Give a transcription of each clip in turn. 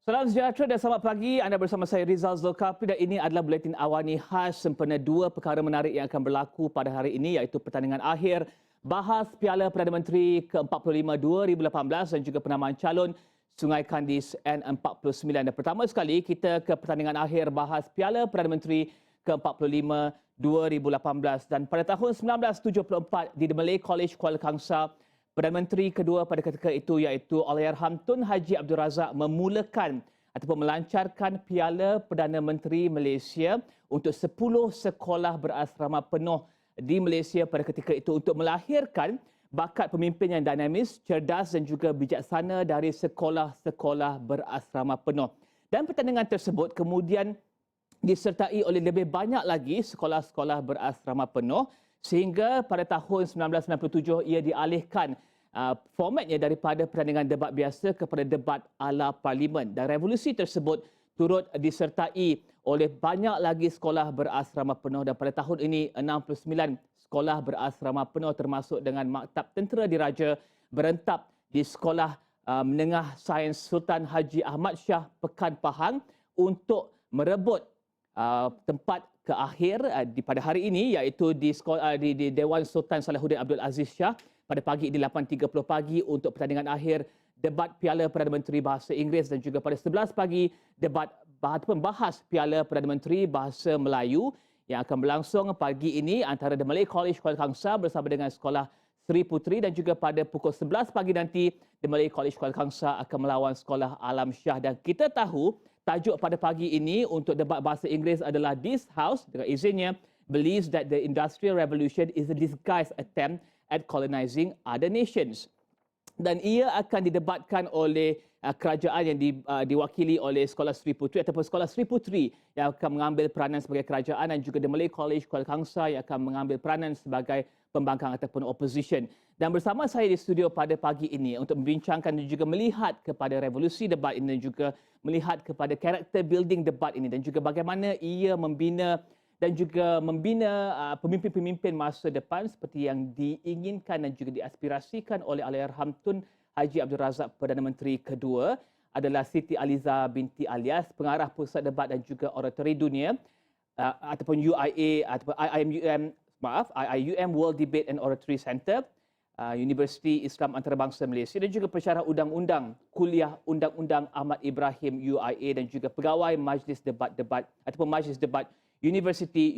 Salam sejahtera dan selamat pagi. Anda bersama saya Rizal Zulkafli dan ini adalah buletin awani khas sempena dua perkara menarik yang akan berlaku pada hari ini, iaitu pertandingan akhir bahas Piala Perdana Menteri ke-45 2018 dan juga penamaan calon Sungai Kandis N49. Dan pertama sekali kita ke pertandingan akhir bahas Piala Perdana Menteri ke-45 2018 dan pada tahun 1974 di The Malay College Kuala Kangsar, Perdana Menteri kedua pada ketika itu iaitu Allahyarham Tun Haji Abdul Razak memulakan ataupun melancarkan Piala Perdana Menteri Malaysia untuk 10 sekolah berasrama penuh di Malaysia pada ketika itu untuk melahirkan bakat pemimpin yang dinamis, cerdas dan juga bijaksana dari sekolah-sekolah berasrama penuh. Dan pertandingan tersebut kemudian disertai oleh lebih banyak lagi sekolah-sekolah berasrama penuh sehingga pada tahun 1997 ia dialihkan formatnya daripada pertandingan debat biasa kepada debat ala parlimen. Dan revolusi tersebut turut disertai oleh banyak lagi sekolah berasrama penuh dan pada tahun ini 69 sekolah berasrama penuh termasuk dengan Maktab Tentera Diraja berentap di Sekolah Menengah Sains Sultan Haji Ahmad Shah Pekan Pahang untuk merebut tempat ke akhir pada hari ini iaitu di Dewan Sultan Salahuddin Abdul Aziz Shah pada pagi di 8.30 pagi untuk pertandingan akhir debat Piala Perdana Menteri Bahasa Inggeris dan juga pada 11 pagi debat pembahas Piala Perdana Menteri Bahasa Melayu yang akan berlangsung pagi ini antara The Malay College Kuala Kangsar bersama dengan Sekolah Sri Puteri dan juga pada pukul 11 pagi nanti The Malay College Kuala Kangsar akan melawan Sekolah Alam Shah. Dan kita tahu tajuk pada pagi ini untuk debat bahasa Inggeris adalah This House, dengan izinnya, believes that the Industrial Revolution is a disguised attempt at colonizing other nations. Dan ia akan didebatkan oleh kerajaan yang diwakili oleh Sekolah Sri Puteri ataupun Sekolah Sri Puteri yang akan mengambil peranan sebagai kerajaan dan juga The Malay College Kuala Kangsar yang akan mengambil peranan sebagai pembangkang ataupun opposition. Dan bersama saya di studio pada pagi ini untuk membincangkan dan juga melihat kepada revolusi debat ini dan juga melihat kepada character building debat ini dan juga bagaimana ia membina pemimpin-pemimpin masa depan seperti yang diinginkan dan juga diaspirasikan oleh Allahyarham Tun Haji Abdul Razak Perdana Menteri kedua adalah Siti Aliza binti Alias, pengarah Pusat Debat dan juga Oratori Dunia ataupun UIA ataupun IIUM World Debate and Oratory Centre, Universiti Islam Antarabangsa Malaysia dan juga pensyarah undang-undang Kuliah Undang-Undang Ahmad Ibrahim UIA dan juga pegawai Majlis Debat-Debat ataupun Majlis Debat Universiti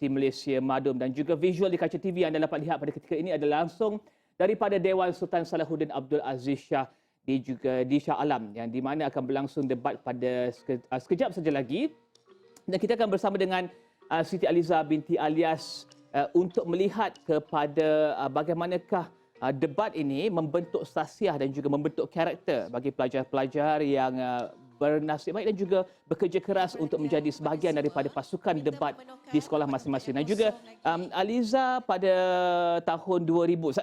Malaysia Madum. Dan juga visual di kaca TV yang anda dapat lihat pada ketika ini adalah langsung daripada Dewan Sultan Salahuddin Abdul Aziz Shah di Shah Alam yang di mana akan berlangsung debat pada sekejap saja lagi. Dan kita akan bersama dengan Siti Aliza binti Alias untuk melihat kepada bagaimanakah debat ini membentuk sasiah dan juga membentuk karakter bagi pelajar-pelajar yang bernasib baik dan juga bekerja keras untuk menjadi sebahagian daripada pasukan debat di sekolah masing-masing. Dan juga Aliza pada tahun 2000,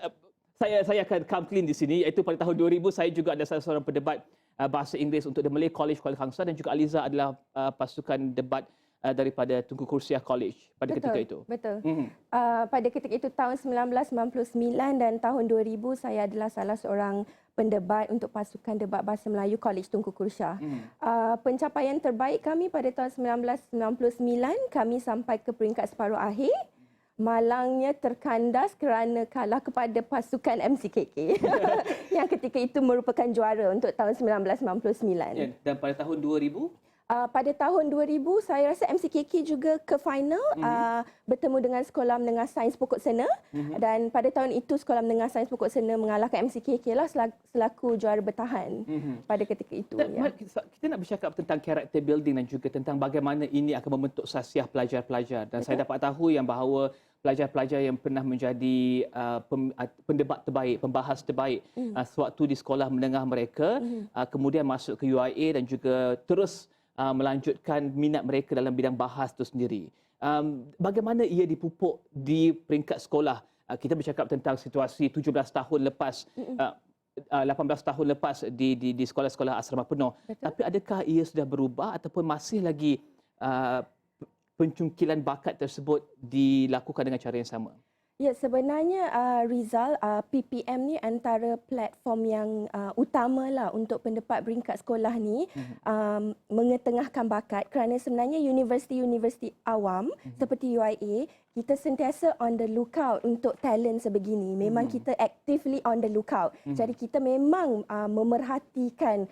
saya akan come clean di sini, iaitu pada tahun 2000 saya juga adalah salah seorang pendebat bahasa Inggeris untuk The Malay College Kuala Kangsar dan juga Aliza adalah pasukan debat daripada Tunku Kursiah College pada ketika itu. Betul. Pada ketika itu tahun 1999 dan tahun 2000 saya adalah salah seorang pendebat untuk pasukan debat bahasa Melayu College Tunku Kursiah. Pencapaian terbaik kami pada tahun 1999 kami sampai ke peringkat separuh akhir. Malangnya terkandas kerana kalah kepada pasukan MCKK yang ketika itu merupakan juara untuk tahun 1999. Dan pada tahun 2000? Pada tahun 2000 saya rasa MCKK juga ke final bertemu dengan Sekolah Menengah Sains Pokok Sena dan pada tahun itu Sekolah Menengah Sains Pokok Sena mengalahkan MCKK lah selaku juara bertahan pada ketika itu. Dan, kita nak bercakap tentang character building dan juga tentang bagaimana ini akan membentuk sasiah pelajar-pelajar dan saya dapat tahu yang bahawa pelajar-pelajar yang pernah menjadi pendebat terbaik, pembahas terbaik sewaktu di sekolah menengah mereka kemudian masuk ke UIA dan juga terus melanjutkan minat mereka dalam bidang bahas itu sendiri. Bagaimana ia dipupuk di peringkat sekolah? Kita bercakap tentang situasi 17 tahun lepas, 18 tahun lepas di sekolah-sekolah asrama penuh. Betul. Tapi adakah ia sudah berubah ataupun masih lagi pencungkilan bakat tersebut dilakukan dengan cara yang sama? Ya, sebenarnya Rizal, PPM ni antara platform yang utamalah untuk pendapat peringkat sekolah ni mengetengahkan bakat, kerana sebenarnya universiti-universiti awam seperti UIA, kita sentiasa on the lookout untuk talent sebegini. Memang kita actively on the lookout. Jadi kita memang memerhatikan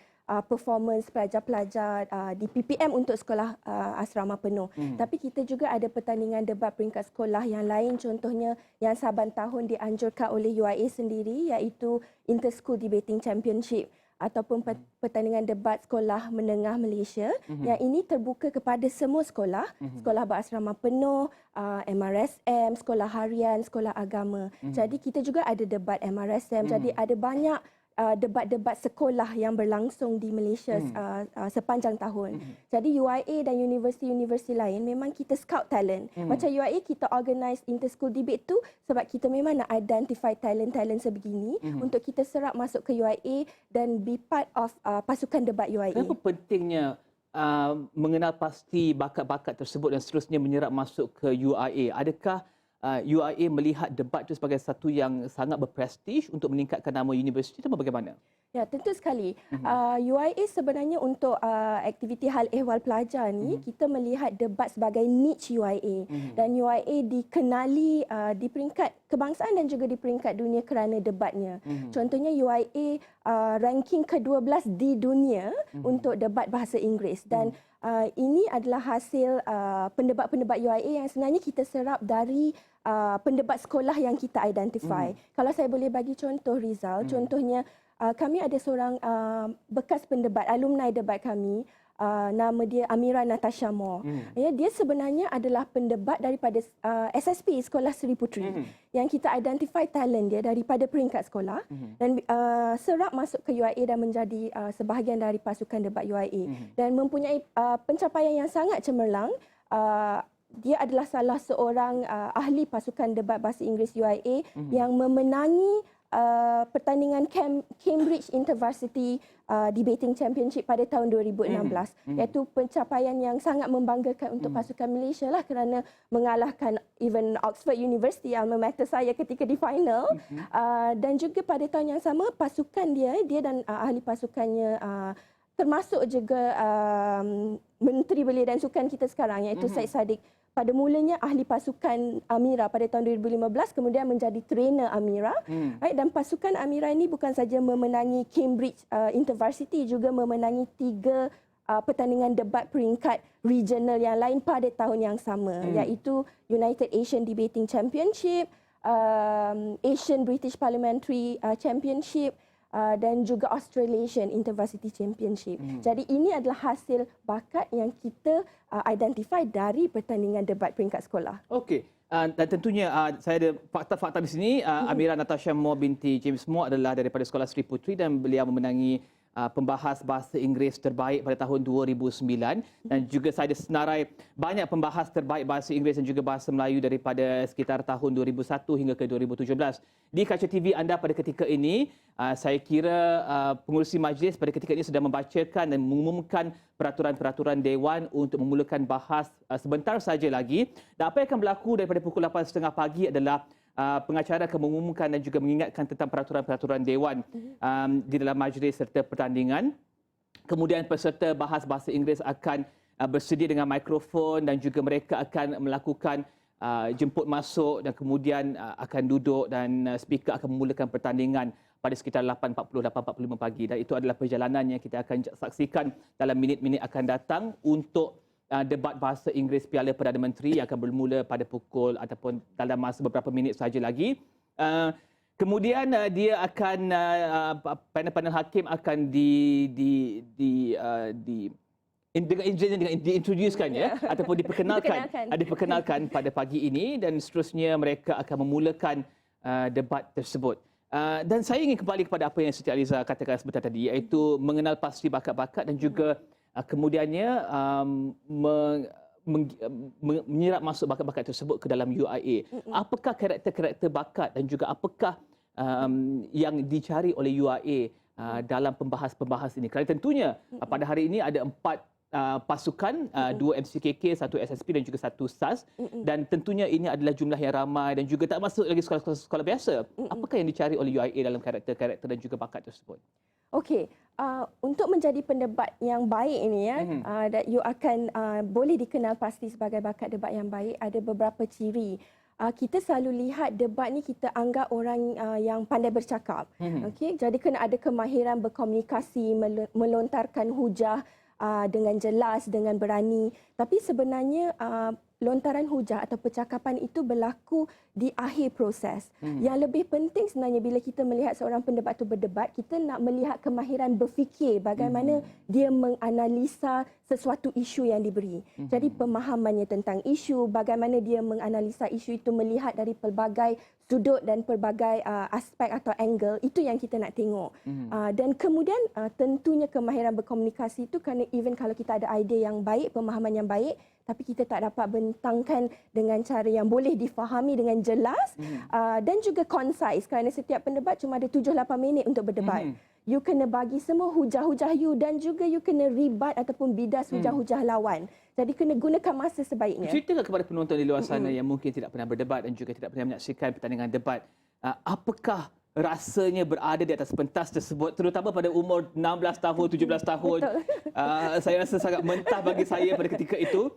performance pelajar-pelajar di PPM untuk sekolah asrama penuh. Tapi kita juga ada pertandingan debat peringkat sekolah yang lain, contohnya yang saban tahun dianjurkan oleh UIA sendiri, iaitu Inter-School Debating Championship ataupun pertandingan debat sekolah menengah Malaysia. Yang ini terbuka kepada semua sekolah, sekolah berasrama penuh, MRSM, sekolah harian, sekolah agama. Jadi kita juga ada debat MRSM. Jadi ada banyak debat-debat sekolah yang berlangsung di Malaysia sepanjang tahun. Jadi UIA dan universiti-universiti lain memang kita scout talent. Macam UIA kita organize inter-school debate tu sebab kita memang nak identify talent-talent sebegini untuk kita serap masuk ke UIA dan be part of pasukan debat UIA. Kenapa pentingnya mengenal pasti bakat-bakat tersebut dan seterusnya menyerap masuk ke UIA? Adakah UIA melihat debat itu sebagai satu yang sangat berprestij untuk meningkatkan nama universiti atau bagaimana? Ya, tentu sekali. UIA sebenarnya untuk aktiviti hal ehwal pelajar ni, kita melihat debat sebagai niche UIA. Dan UIA dikenali di peringkat kebangsaan dan juga di peringkat dunia kerana debatnya. Contohnya UIA ranking ke-12 di dunia untuk debat bahasa Inggeris. Dan ini adalah hasil pendebat-pendebat UIA yang sebenarnya kita serap dari pendebat sekolah yang kita identify. Kalau saya boleh bagi contoh, Rizal, contohnya kami ada seorang bekas pendebat, alumni debat kami, nama dia Amira Natasha Moore. Ya, dia sebenarnya adalah pendebat daripada SSP, Sekolah Seri Puteri, yang kita identify talent dia daripada peringkat sekolah dan serap masuk ke UIA dan menjadi sebahagian dari pasukan debat UIA dan mempunyai pencapaian yang sangat cemerlang. Dia adalah salah seorang ahli pasukan debat bahasa Inggeris UIA yang memenangi pertandingan Cambridge Intervarsity Debating Championship pada tahun 2016, iaitu pencapaian yang sangat membanggakan untuk pasukan Malaysia lah, kerana mengalahkan even Oxford University, alma mater saya ketika di final. Dan juga pada tahun yang sama pasukan dia dan ahli pasukannya termasuk juga Menteri Belia dan Sukan kita sekarang, iaitu Syed Saddiq, pada mulanya ahli pasukan Amira pada tahun 2015, kemudian menjadi trainer Amira. Right? Dan pasukan Amira ini bukan saja memenangi Cambridge Intervarsity, juga memenangi 3 pertandingan debat peringkat regional yang lain pada tahun yang sama, iaitu United Asian Debating Championship, Asian British Parliamentary Championship, dan juga Australasian Intervarsity Championship. Jadi ini adalah hasil bakat yang kita identify dari pertandingan debat peringkat sekolah. Okey. Dan tentunya saya ada fakta-fakta di sini. Amira Natasha Moore binti James Moore adalah daripada Sekolah Seri Puteri dan beliau memenangi pembahas bahasa Inggeris terbaik pada tahun 2009, dan juga saya ada senarai banyak pembahas terbaik bahasa Inggeris dan juga bahasa Melayu daripada sekitar tahun 2001 hingga ke 2017. Di kaca TV anda pada ketika ini, saya kira pengurusi majlis pada ketika ini sedang membacakan dan mengumumkan peraturan-peraturan Dewan untuk memulakan bahas sebentar saja lagi. Dan apa yang akan berlaku daripada pukul 8.30 pagi adalah pengacara akan mengumumkan dan juga mengingatkan tentang peraturan-peraturan Dewan di dalam majlis serta pertandingan. Kemudian peserta bahas bahasa Inggeris akan bersedia dengan mikrofon dan juga mereka akan melakukan jemput masuk dan kemudian akan duduk dan speaker akan memulakan pertandingan pada sekitar 8.40, 8.45 pagi. Dan itu adalah perjalanan yang kita akan saksikan dalam minit-minit akan datang untuk debat bahasa Inggeris Piala Perdana Menteri yang akan bermula pada pukul ataupun dalam masa beberapa minit sahaja lagi. Kemudian dia akan panel-panel hakim akan diintroducekan ataupun diperkenalkan pada pagi ini, dan seterusnya mereka akan memulakan debat tersebut. Dan saya ingin kembali kepada apa yang Siti Aliza katakan sebentar tadi, iaitu mengenal pasti bakat-bakat dan juga kemudiannya menyerap masuk bakat-bakat tersebut ke dalam UIA. Apakah karakter-karakter bakat dan juga apakah yang dicari oleh UIA dalam pembahas-pembahas ini? Kerana tentunya pada hari ini ada 4 pasukan, 2 MCKK, 1 SSP dan juga 1 SAS. Dan tentunya ini adalah jumlah yang ramai dan juga tak masuk lagi sekolah biasa. Apakah yang dicari oleh UIA dalam karakter-karakter dan juga bakat tersebut? Okey, untuk menjadi pendebat yang baik ini that you akan boleh dikenal pasti sebagai bakat debat yang baik, ada beberapa ciri. Kita selalu lihat debat ni kita anggap orang yang pandai bercakap. Okey, jadi kena ada kemahiran berkomunikasi, melontarkan hujah dengan jelas, dengan berani. Tapi sebenarnya lontaran hujah atau percakapan itu berlaku di akhir proses. Yang lebih penting sebenarnya bila kita melihat seorang pendebat itu berdebat, kita nak melihat kemahiran berfikir bagaimana dia menganalisa sesuatu isu yang diberi. Jadi pemahamannya tentang isu, bagaimana dia menganalisa isu itu melihat dari pelbagai sudut dan pelbagai aspek atau angle, itu yang kita nak tengok. Dan kemudian tentunya kemahiran berkomunikasi itu kerana even kalau kita ada idea yang baik, pemahaman yang baik, tapi kita tak dapat bentangkan dengan cara yang boleh difahami dengan jelas dan juga concise kerana setiap pendebat cuma ada 7-8 minit untuk berdebat. You kena bagi semua hujah-hujah you dan juga you kena ribat ataupun bidas hujah-hujah lawan. Jadi kena gunakan masa sebaiknya. Ceritakan kepada penonton di luar sana yang mungkin tidak pernah berdebat dan juga tidak pernah menyaksikan pertandingan debat. Apakah rasanya berada di atas pentas tersebut, terutama pada umur 16 tahun, 17 tahun. Saya rasa sangat mentah bagi saya pada ketika itu.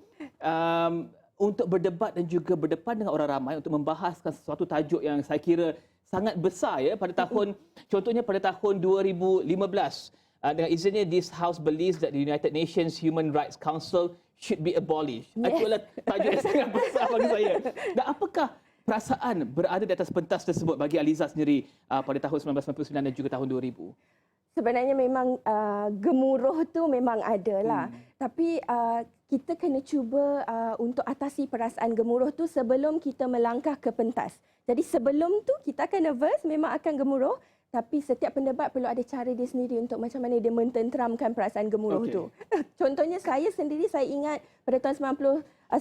Untuk berdebat dan juga berdepan dengan orang ramai untuk membahaskan sesuatu tajuk yang saya kira sangat besar ya pada tahun, contohnya pada tahun 2015. Dengan izinnya, this house believes that the United Nations Human Rights Council should be abolished. Itu adalah tajuk yang sangat besar bagi saya. Dan apakah perasaan berada di atas pentas tersebut bagi Aliza sendiri pada tahun 1999 dan juga tahun 2000? Sebenarnya memang gemuruh tu memang ada lah. Tapi kita kena cuba untuk atasi perasaan gemuruh tu sebelum kita melangkah ke pentas. Jadi sebelum tu kita akan nervous, memang akan gemuruh. Tapi setiap pendebat perlu ada cara dia sendiri untuk macam mana dia mententeramkan perasaan gemuruh tu. Contohnya saya sendiri, saya ingat pada tahun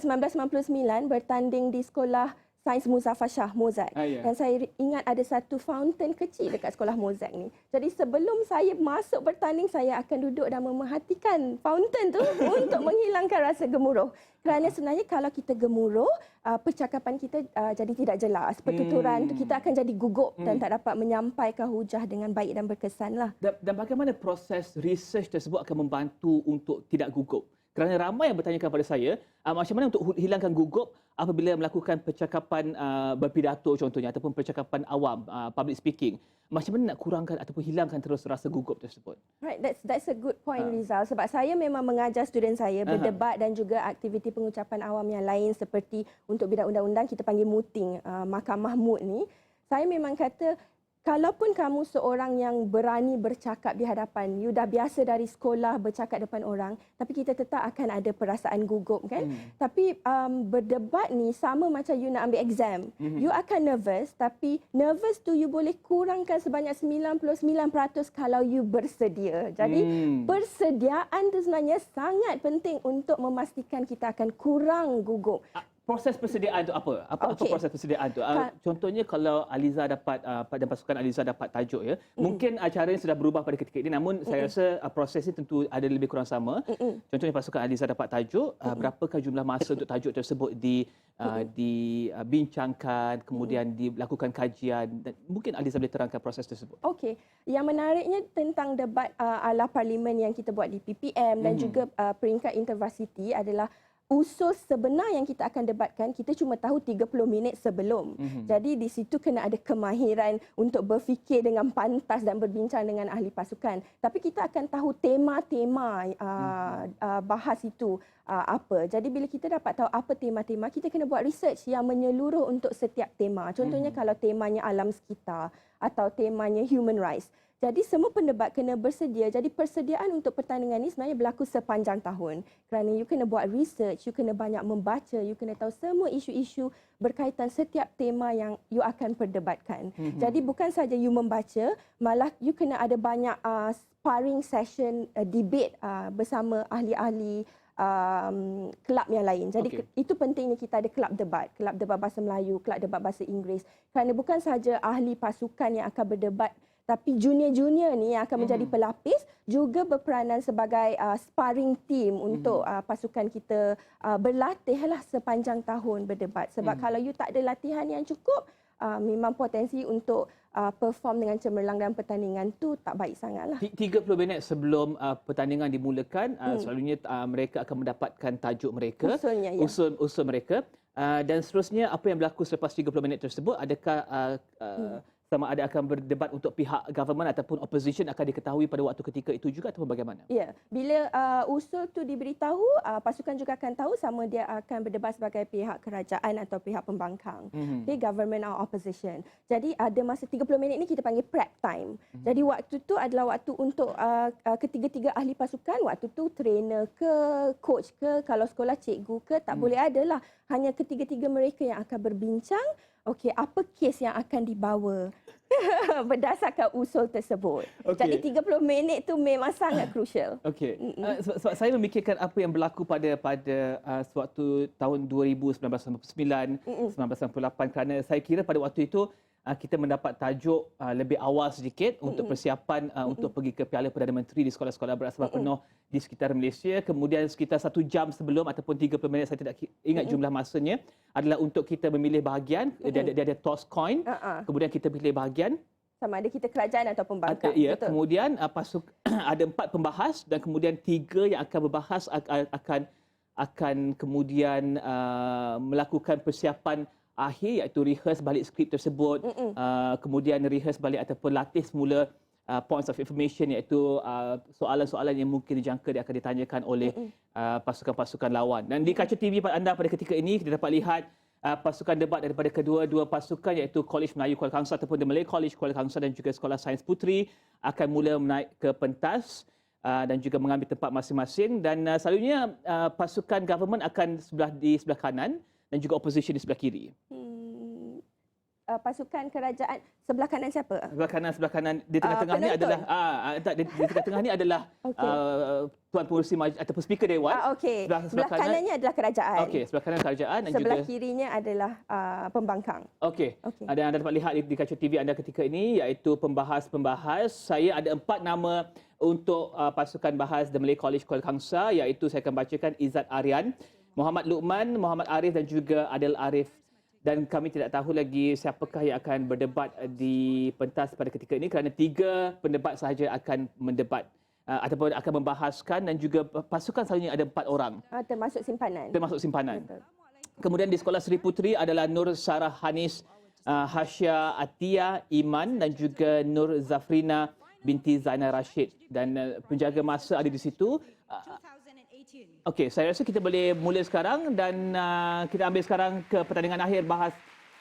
1999 bertanding di sekolah Sains Muzaffar Shah, Mozart. Dan saya ingat ada satu fountain kecil dekat sekolah Mozart ni. Jadi sebelum saya masuk bertanding, saya akan duduk dan memerhatikan fountain tu untuk menghilangkan rasa gemuruh. Kerana sebenarnya kalau kita gemuruh, percakapan kita jadi tidak jelas. Pertuturan tu kita akan jadi gugup dan tak dapat menyampaikan hujah dengan baik dan berkesan lah. Dan bagaimana proses research tersebut akan membantu untuk tidak gugup? Kerana ramai yang bertanyakan kepada saya, macam mana untuk hilangkan gugup apabila melakukan percakapan berpidato contohnya ataupun percakapan awam, public speaking. Macam mana nak kurangkan ataupun hilangkan terus rasa gugup tersebut? Right, that's a good point, Rizal. Sebab saya memang mengajar student saya berdebat dan juga aktiviti pengucapan awam yang lain seperti untuk bidang undang-undang kita panggil muting, mahkamah moot ni. Saya memang kata, kalaupun kamu seorang yang berani bercakap di hadapan, you dah biasa dari sekolah bercakap depan orang, tapi kita tetap akan ada perasaan gugup kan. Tapi berdebat ni sama macam you nak ambil exam. You akan nervous, tapi nervous tu you boleh kurangkan sebanyak 99% kalau you bersedia. Jadi persediaan tu sebenarnya sangat penting untuk memastikan kita akan kurang gugup. Proses persediaan tu apa? Apa proses persediaan tu? Contohnya kalau Aliza dapat dan pasukan Aliza dapat tajuk ya. Mungkin caranya sudah berubah pada ketika ini, namun saya rasa proses ini tentu ada lebih kurang sama. Contohnya pasukan Aliza dapat tajuk, berapakah jumlah masa untuk tajuk tersebut dibincangkan, kemudian dilakukan kajian, dan mungkin Aliza boleh terangkan proses tersebut. Okey. Yang menariknya tentang debat ala parlimen yang kita buat di PPM dan juga peringkat intervarsity adalah usul sebenar yang kita akan debatkan, kita cuma tahu 30 minit sebelum. Jadi di situ kena ada kemahiran untuk berfikir dengan pantas dan berbincang dengan ahli pasukan. Tapi kita akan tahu tema-tema bahas itu apa. Jadi bila kita dapat tahu apa tema-tema, kita kena buat research yang menyeluruh untuk setiap tema. Contohnya kalau temanya alam sekitar atau temanya human rights. Jadi semua pendebat kena bersedia. Jadi persediaan untuk pertandingan ini sebenarnya berlaku sepanjang tahun. Kerana you kena buat research, you kena banyak membaca, you kena tahu semua isu-isu berkaitan setiap tema yang you akan perdebatkan. Jadi bukan saja you membaca, malah you kena ada banyak sparring session, debate bersama ahli-ahli kelab yang lain. Jadi itu pentingnya kita ada kelab debat bahasa Melayu, kelab debat bahasa Inggeris. Kerana bukan saja ahli pasukan yang akan berdebat Tapi junior-junior ni yang akan menjadi pelapis juga berperanan sebagai sparring team untuk pasukan kita berlatihlah sepanjang tahun berdebat. Sebab kalau you tak ada latihan yang cukup, memang potensi untuk perform dengan cemerlang dalam pertandingan tu tak baik sangatlah. 30 minit sebelum pertandingan dimulakan, selalunya mereka akan mendapatkan tajuk mereka, Usulnya, ya. usul mereka, dan seterusnya apa yang berlaku selepas 30 minit tersebut, adakah sama ada akan berdebat untuk pihak government ataupun opposition akan diketahui pada waktu ketika itu juga ataupun bagaimana? Ya, bila usul tu diberitahu, pasukan juga akan tahu sama dia akan berdebat sebagai pihak kerajaan atau pihak pembangkang. Okay, government or opposition. Jadi ada masa 30 minit ni kita panggil prep time. Jadi waktu tu adalah waktu untuk ketiga-tiga ahli pasukan, waktu tu trainer ke, coach ke, kalau sekolah cikgu ke, tak boleh adalah. Hanya ketiga-tiga mereka yang akan berbincang, okey, apa kes yang akan dibawa berdasarkan usul tersebut. Jadi 30 minit tu memang sangat crucial. Okey. Sebab saya memikirkan apa yang berlaku pada sewaktu tahun 2000, 1999, 1998, kerana saya kira pada waktu itu kita mendapat tajuk lebih awal sedikit untuk persiapan untuk pergi ke Piala Perdana Menteri di sekolah-sekolah berasas penuh di sekitar Malaysia. Kemudian sekitar 1 jam sebelum ataupun 30 minit, saya tidak ingat jumlah masanya, adalah untuk kita memilih bahagian. Dia ada toss coin. Kemudian kita pilih bahagian. Sama ada kita kerajaan atau pembangkang. Ya, betul. kemudian ada 4 pembahas dan kemudian 3 yang akan berbahas akan kemudian melakukan persiapan akhir, iaitu rehearse balik skrip tersebut, kemudian rehearse balik ataupun latih semula points of information, iaitu soalan-soalan yang mungkin dijangka dia akan ditanyakan oleh pasukan-pasukan lawan. Dan di kaca TV anda pada ketika ini kita dapat lihat pasukan debat daripada kedua-dua pasukan, iaitu College Melayu Kuala Kangsar ataupun The Malay College Kuala Kangsar dan juga Sekolah Sains Puteri akan mula menaik ke pentas dan juga mengambil tempat masing-masing. Dan selalunya pasukan government akan di sebelah kanan dan juga opposition di sebelah kiri. Pasukan kerajaan sebelah kanan siapa? Sebelah kanan di tengah-tengah ni adalah di tengah-tengah ni adalah Tuan Pengerusi ataupun Speaker Dewan. Okey. Sebelah kanannya adalah kerajaan. Okey, sebelah kanan kerajaan dan sebelah juga kirinya adalah pembangkang. Okey. Ada anda dapat lihat di kaca TV anda ketika ini, iaitu pembahas-pembahas. Saya ada 4 nama untuk pasukan bahas The Malay College Kuala Kangsar, iaitu saya akan bacakan: Izzat Aryan, Muhammad Luqman, Muhammad Arif dan juga Adil Arif. Dan kami tidak tahu lagi siapakah yang akan berdebat di pentas pada ketika ini, kerana 3 pendebat sahaja akan mendebat ataupun akan membahaskan, dan juga pasukan selalunya ada 4 orang. Termasuk simpanan. Termasuk simpanan. Betul. Kemudian di Sekolah Seri Puteri adalah Nur Sarah Hanis, Hasya Atia Iman dan juga Nur Zafrina binti Zainal Rashid. Dan penjaga masa ada di situ. Okey, saya rasa kita boleh mula sekarang dan kita ambil sekarang ke pertandingan akhir bahas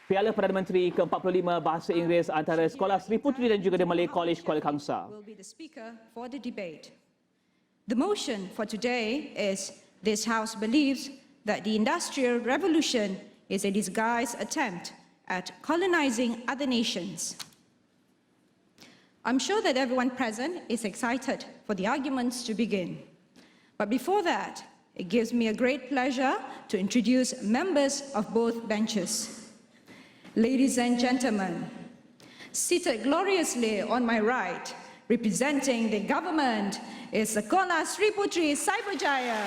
Piala Perdana Menteri ke-45 bahasa Inggeris antara Sekolah Seri Puteri dan juga The Malay College Kuala Kangsar. Will be the speaker for the debate. The motion for today is: this House believes that the Industrial Revolution is a disguised attempt at colonizing other nations. I'm sure that everyone present is excited for the arguments to begin. But before that, it gives me a great pleasure to introduce members of both benches. Ladies and gentlemen, seated gloriously on my right, representing the government, is Sekolah Seri Puteri Cyberjaya.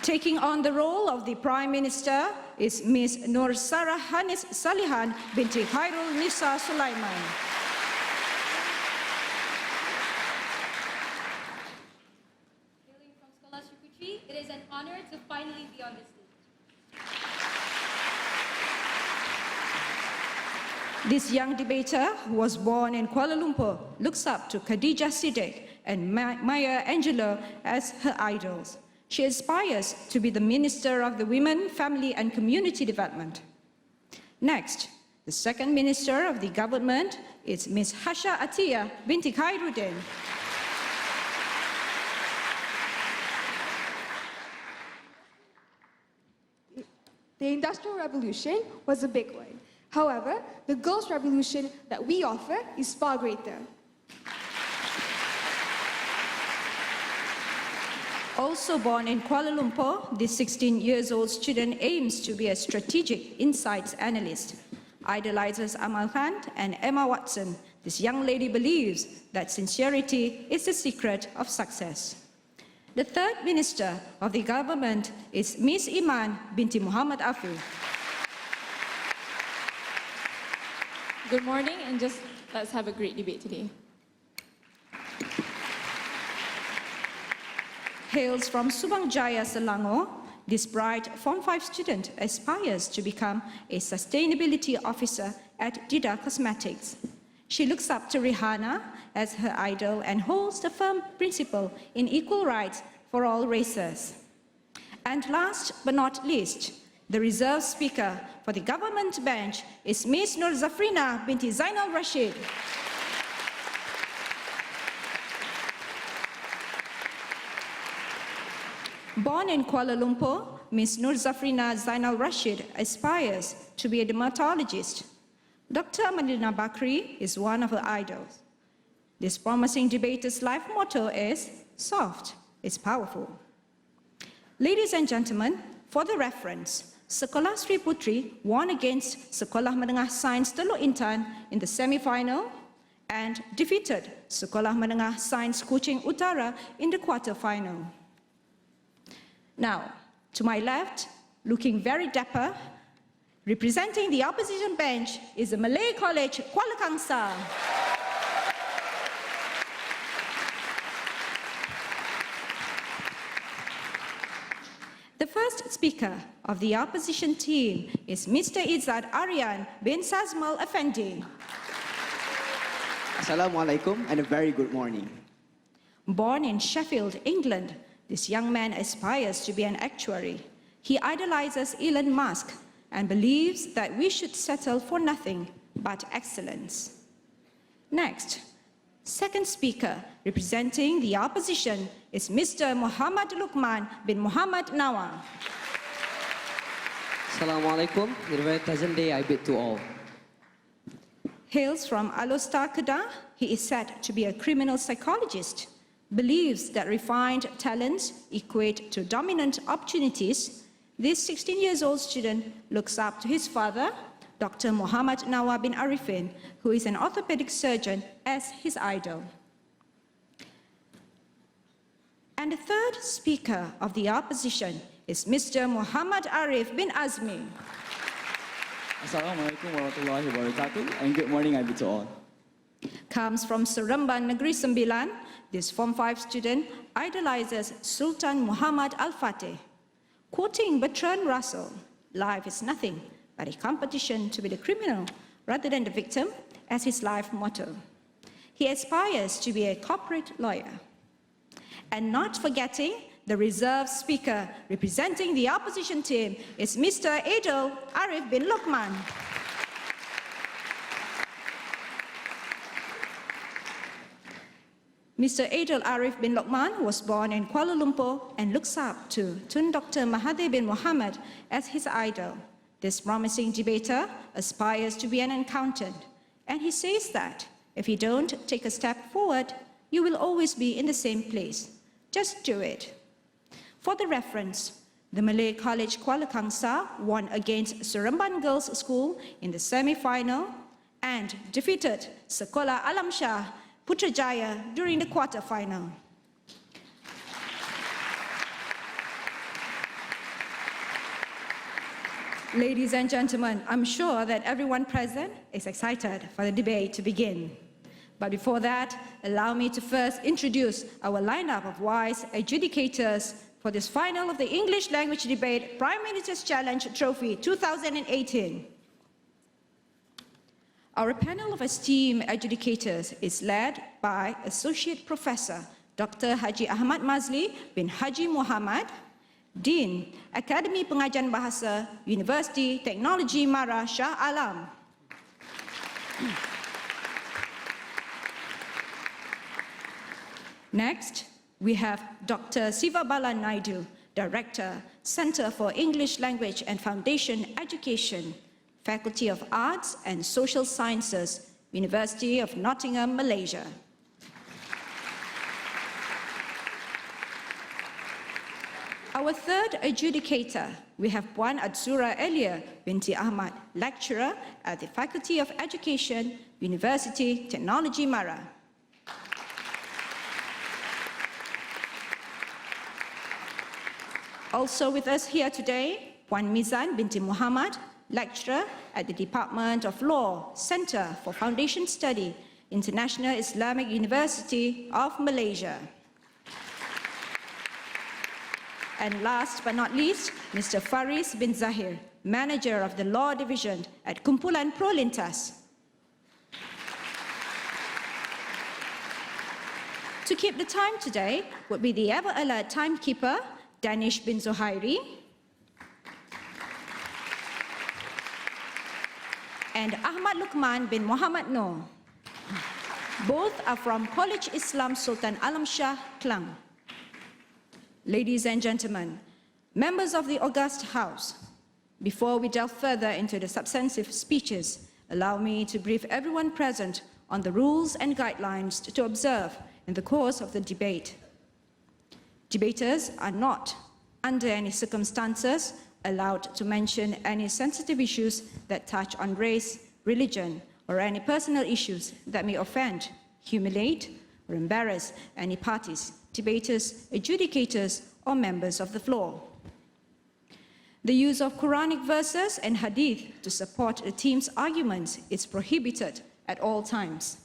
Taking on the role of the Prime Minister is Ms. Nur Sarah Hanis Salihan binti Khairul Nisa Sulaiman. Hailing from Sekolah Seri Puteri, it is an honor to finally be on this stage. This young debater, who was born in Kuala Lumpur, looks up to Khadijah Siddiq and Maya Angelou as her idols. She aspires to be the Minister of the Women, Family and Community Development. Next, the second Minister of the Government is Ms. Hasya Atia binti Khairuddin. The Industrial Revolution was a big one. However, the girls' revolution that we offer is far greater. Also born in Kuala Lumpur, this 16-year-old student aims to be a strategic insights analyst. Idolizes Amal Khan and Emma Watson, this young lady believes that sincerity is the secret of success. The third minister of the government is Ms. Iman binti Muhammad Afu. Good morning, and just let's have a great debate today. Hails from Subang Jaya, Selangor, this bright Form 5 student aspires to become a sustainability officer at Dida Cosmetics. She looks up to Rihanna as her idol and holds the firm principle in equal rights for all races. And last but not least, the reserve speaker for the government bench is Ms. Nur Zafrina binti Zainal Rashid. Born in Kuala Lumpur, Ms. Nur Zafrina Zainal Rashid aspires to be a dermatologist. Dr. Madina Bakri is one of her idols. This promising debater's life motto is, soft is powerful. Ladies and gentlemen, for the reference, Sekolah Sri Putri won against Sekolah Menengah Sains Teluk Intan in the semi-final and defeated Sekolah Menengah Sains Kuching Utara in the quarter-final. Now, to my left, looking very dapper, representing the opposition bench is the Malay College Kuala Kangsar. The first speaker of the opposition team is Mr. Izzat Aryan bin Sazmal Effendi. Assalamualaikum and a very good morning. Born in Sheffield, England, this young man aspires to be an actuary. He idolizes Elon Musk and believes that we should settle for nothing but excellence. Next, second speaker representing the opposition is Mr. Muhammad Luqman bin Muhammad Nawar. Assalamualaikum, a very pleasant day I bid to all. Hails from Alostar Kedah, he is said to be a criminal psychologist, believes that refined talents equate to dominant opportunities. This 16-year-old student looks up to his father, Dr. Muhammad Nawar bin Arifin, who is an orthopedic surgeon, as his idol. And the third speaker of the opposition is Mr. Muhammad Arif bin Azmi. Assalamualaikum warahmatullahi wabarakatuh, and good morning I bid to all. Comes from Seremban Negeri Sembilan, this Form 5 student idolizes Sultan Muhammad Al-Fateh. Quoting Bertrand Russell, life is nothing but a competition to be the criminal rather than the victim, as his life motto. He aspires to be a corporate lawyer. And not forgetting, the reserve speaker representing the opposition team is Mr. Adel Arif bin Luqman. Mr. Adel Arif bin Luqman was born in Kuala Lumpur and looks up to Tun Dr. Mahathir bin Mohamad as his idol. This promising debater aspires to be an accountant, and he says that if you don't take a step forward, you will always be in the same place. Just do it. For the reference, the Malay College Kuala Kangsar won against Seremban Girls' School in the semi-final and defeated Sekolah Alam Shah Putrajaya during the quarter-final. Ladies and gentlemen, I'm sure that everyone present is excited for the debate to begin. But before that, allow me to first introduce our lineup of wise adjudicators for this final of the English Language Debate Prime Minister's Challenge Trophy 2018. Our panel of esteemed adjudicators is led by Associate Professor Dr. Haji Ahmad Mazli bin Haji Muhammad, Dean, Akademi Pengajian Bahasa, University Teknologi Mara Shah Alam. Next, we have Dr. Siva Bala Naidu, Director, Center for English Language and Foundation Education, Faculty of Arts and Social Sciences, University of Nottingham, Malaysia. Our third adjudicator, we have Puan Atsura Elia binti Ahmad, lecturer at the Faculty of Education, University Technology Mara. Also with us here today, Puan Mizan binti Muhammad, lecturer at the Department of Law, Center for Foundation Study, International Islamic University of Malaysia. And last but not least, Mr. Faris bin Zahir, Manager of the Law Division at Kumpulan Prolintas. To keep the time today would be the ever-alert timekeeper, Danish bin Zuhairi, and Ahmad Luqman bin Muhammad Noor. Both are from College Islam Sultan Alam Shah, Klang. Ladies and gentlemen, members of the August House, before we delve further into the substantive speeches, allow me to brief everyone present on the rules and guidelines to observe in the course of the debate. Debaters are not, under any circumstances, allowed to mention any sensitive issues that touch on race, religion, or any personal issues that may offend, humiliate, or embarrass any parties, debaters, adjudicators, or members of the floor. The use of Quranic verses and hadith to support the team's arguments is prohibited at all times.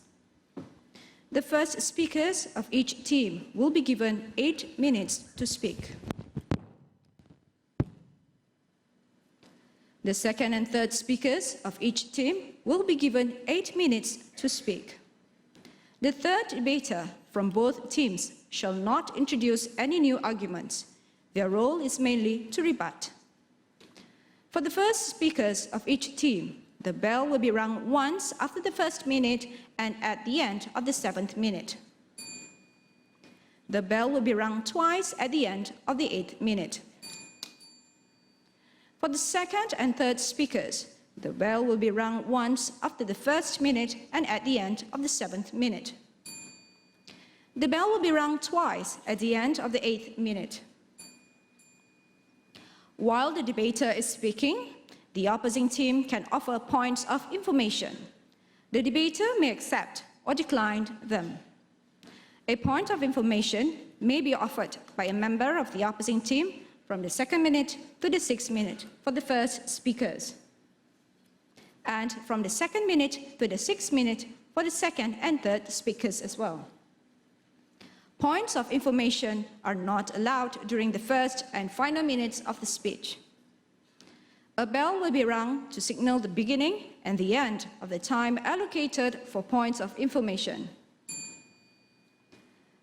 The first speakers of each team will be given 8 minutes to speak. The second and third speakers of each team will be given 8 minutes to speak. The third debater from both teams shall not introduce any new arguments. Their role is mainly to rebut. For the first speakers of each team, the bell will be rung once after the first minute and at the end of the 7th minute. The bell will be rung twice at the end of the 8th minute. For the second and third speakers, the bell will be rung once after the first minute and at the end of the 7th minute. The bell will be rung twice at the end of the 8th minute. While the debater is speaking, the opposing team can offer points of information. The debater may accept or decline them. A point of information may be offered by a member of the opposing team from the 2nd minute to the 6th minute for the first speakers, and from the 2nd minute to the 6th minute for the second and third speakers as well. Points of information are not allowed during the first and final minutes of the speech. A bell will be rung to signal the beginning and the end of the time allocated for points of information.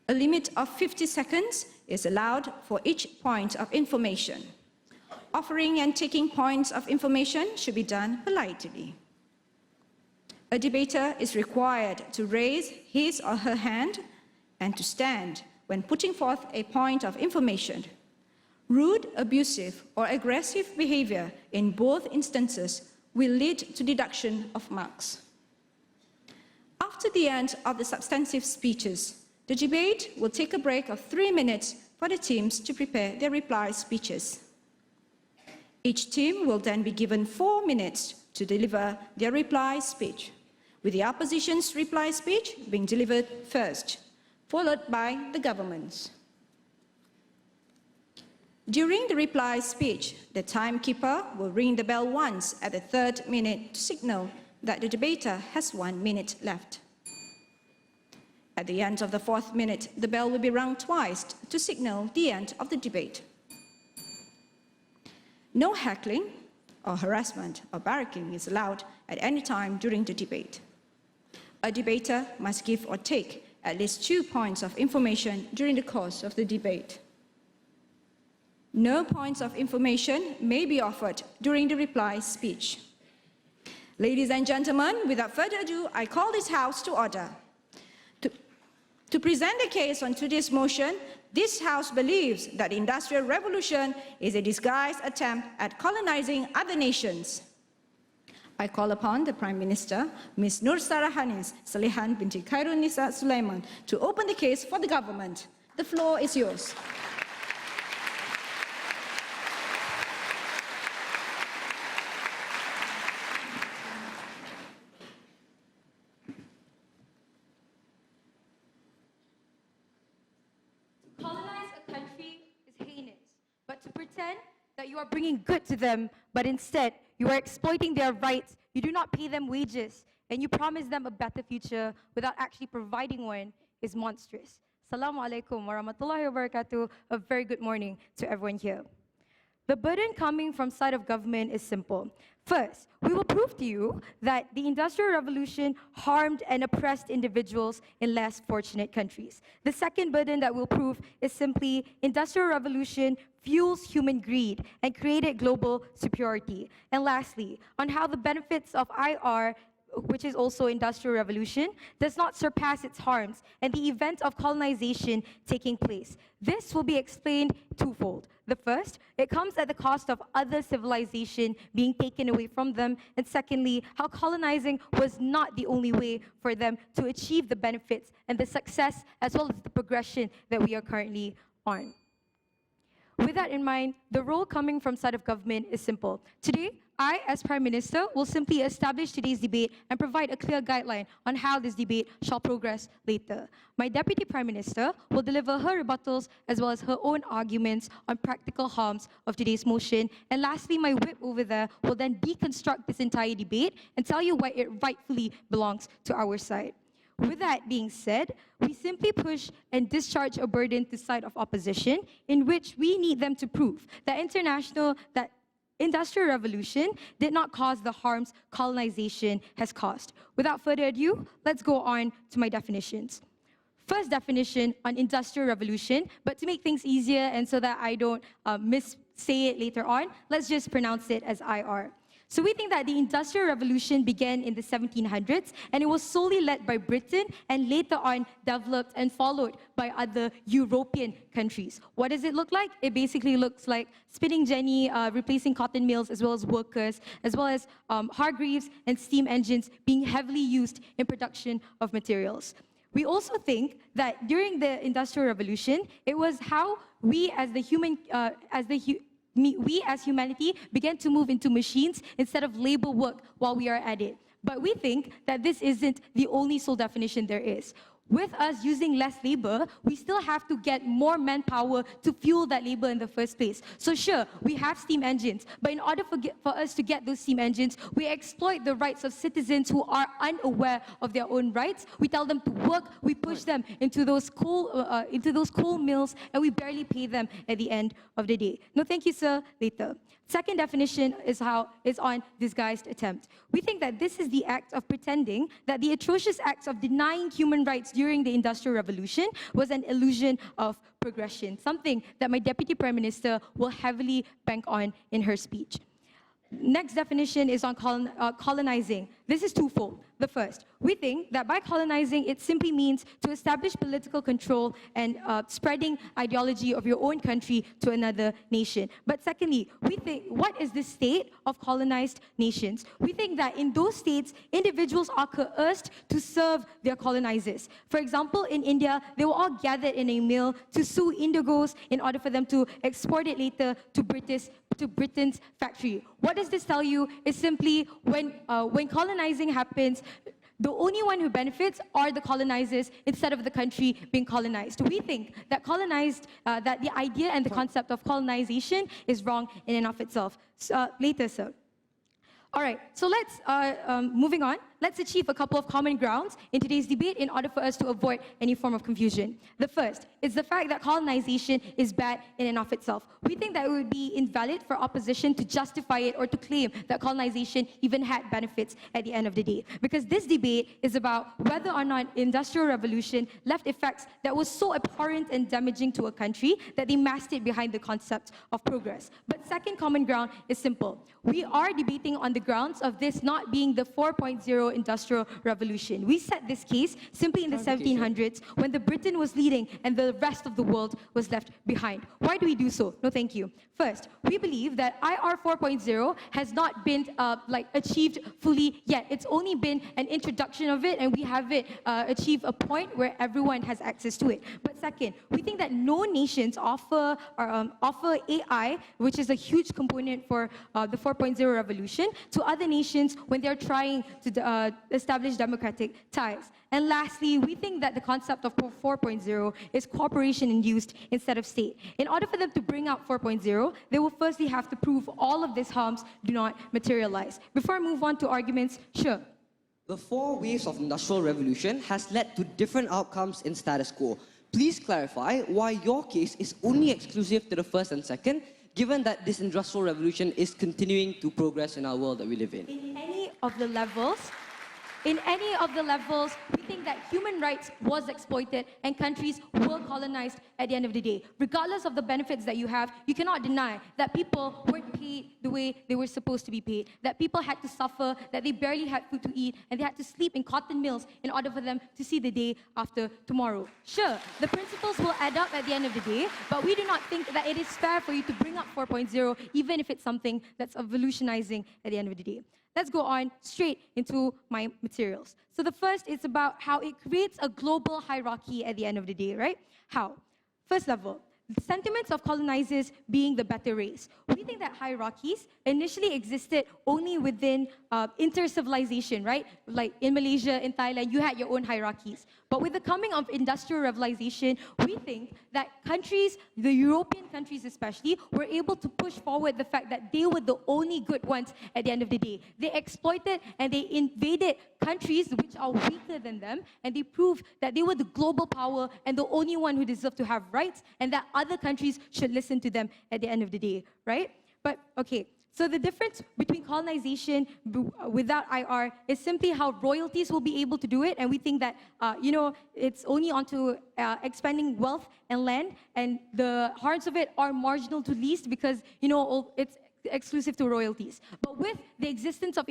A limit of 50 seconds is allowed for each point of information. Offering and taking points of information should be done politely. A debater is required to raise his or her hand and to stand when putting forth a point of information. Rude, abusive, or aggressive behavior in both instances will lead to deduction of marks. After the end of the substantive speeches, the debate will take a break of 3 minutes for the teams to prepare their reply speeches. Each team will then be given 4 minutes to deliver their reply speech, with the opposition's reply speech being delivered first, followed by the government's. During the reply speech, the timekeeper will ring the bell once at the 3rd minute to signal that the debater has 1 minute left. At the end of the 4th minute, the bell will be rung twice to signal the end of the debate. No heckling or harassment or barracking is allowed at any time during the debate. A debater must give or take at least 2 points of information during the course of the debate. No points of information may be offered during the reply speech. Ladies and gentlemen, without further ado, I call this House to order. To present the case on today's motion, this House believes that the Industrial Revolution is a disguised attempt at colonizing other nations. I call upon the Prime Minister, Ms. Nur Sarahanis Salihan binti Khairun Nisa Sulaiman, to open the case for the government. The floor is yours. pretend that you are bringing good to them, but instead you are exploiting their rights, you do not pay them wages, and you promise them a better future without actually providing one is monstrous. Assalamu alaikum warahmatullahi wabarakatuh. A very good morning to everyone here. The burden coming from side of government is simple. First, we will prove to you that the Industrial Revolution harmed and oppressed individuals in less fortunate countries. The second burden that we'll prove is simply Industrial Revolution fuels human greed and created global superiority. And lastly, on how the benefits of IR, which is also Industrial Revolution, does not surpass its harms and the event of colonization taking place. This will be explained twofold. The first, it comes at the cost of other civilization being taken away from them. And secondly, how colonizing was not the only way for them to achieve the benefits and the success as well as the progression that we are currently on. With that in mind, the role coming from side of government is simple. Today, I, as Prime Minister, will simply establish today's debate and provide a clear guideline on how this debate shall progress later. My Deputy Prime Minister will deliver her rebuttals as well as her own arguments on practical harms of today's motion. And lastly, my whip over there will then deconstruct this entire debate and tell you why it rightfully belongs to our side. With that being said, we simply push and discharge a burden to side of opposition in which we need them to prove that Industrial Revolution did not cause the harms colonization has caused. Without further ado, let's go on to my definitions. First definition on Industrial Revolution, but to make things easier and so that I don't missay it later on, let's just pronounce it as IR. So we think that the Industrial Revolution began in the 1700s, and it was solely led by Britain and later on developed and followed by other European countries. What does it look like? It basically looks like spinning jenny, replacing cotton mills as well as workers, as well as Hargreaves and steam engines being heavily used in production of materials. We also think that during the Industrial Revolution, it was how we as humanity began to move into machines instead of labor work while we are at it. But we think that this isn't the only sole definition there is. With us using less labor, we still have to get more manpower to fuel that labor in the first place. So sure, we have steam engines, but in order for us to get those steam engines, we exploit the rights of citizens who are unaware of their own rights. We tell them to work, we push them into those coal mills, and we barely pay them at the end of the day. No, thank you, sir. Later. Second definition is on disguised attempt. We think that this is the act of pretending that the atrocious acts of denying human rights during the Industrial Revolution was an illusion of progression, something that my Deputy Prime Minister will heavily bank on in her speech. Next definition is on colonizing. This is twofold. The first, we think that by colonizing, it simply means to establish political control and spreading ideology of your own country to another nation. But secondly, we think, what is the state of colonized nations? We think that in those states, individuals are coerced to serve their colonizers. For example, in India, they were all gathered in a mill to sew indigos in order for them to export it later to Britain's factory. What does this tell you? Is simply when colonizing happens, the only one who benefits are the colonizers instead of the country being colonized. We think that that the idea and the concept of colonization is wrong in and of itself. Later, sir. All right, so let's, moving on, let's achieve a couple of common grounds in today's debate in order for us to avoid any form of confusion. The first is the fact that colonization is bad in and of itself. We think that it would be invalid for opposition to justify it or to claim that colonization even had benefits at the end of the day. Because this debate is about whether or not Industrial Revolution left effects that was so abhorrent and damaging to a country that they masked it behind the concept of progress. But second common ground is simple. We are debating on the grounds of this not being the 4.0 Industrial Revolution. We set this case simply in the 1700s when the Britain was leading and the rest of the world was left behind. Why do we do so? No, thank you. First, we believe that IR 4.0 has not been achieved fully yet. It's only been an introduction of it, and we have it achieve a point where everyone has access to it. But second, we think that no nations offer AI, which is a huge component for the 4.0 revolution, to other nations when they're trying to establish democratic ties. And lastly, we think that the concept of 4.0 is cooperation-induced instead of state. In order for them to bring out 4.0, they will firstly have to prove all of these harms do not materialize. Before I move on to arguments, sure. The 4 waves of industrial revolution has led to different outcomes in status quo. Please clarify why your case is only exclusive to the first and second, given that this industrial revolution is continuing to progress in our world that we live in. In any of the levels, we think that human rights was exploited and countries were colonized at the end of the day. Regardless of the benefits that you have, you cannot deny that people weren't paid the way they were supposed to be paid, that people had to suffer, that they barely had food to eat, and they had to sleep in cotton mills in order for them to see the day after tomorrow. Sure, the principles will add up at the end of the day, but we do not think that it is fair for you to bring up 4.0, even if it's something that's evolutionizing at the end of the day. Let's go on straight into my materials. So the first is about how it creates a global hierarchy at the end of the day, right? How? First level, the sentiments of colonizers being the better race. We think that hierarchies initially existed only within inter-civilization, right? Like in Malaysia, in Thailand, you had your own hierarchies. But with the coming of industrial revolution, we think that countries, the European countries especially, were able to push forward the fact that they were the only good ones at the end of the day. They exploited and they invaded countries which are weaker than them, and they proved that they were the global power and the only one who deserved to have rights, and that other countries should listen to them at the end of the day, right? But, okay, so the difference between colonization without IR is simply how royalties will be able to do it, and we think that, it's only onto expanding wealth and land, and the harms of it are marginal to least because, it's exclusive to royalties. But with the existence of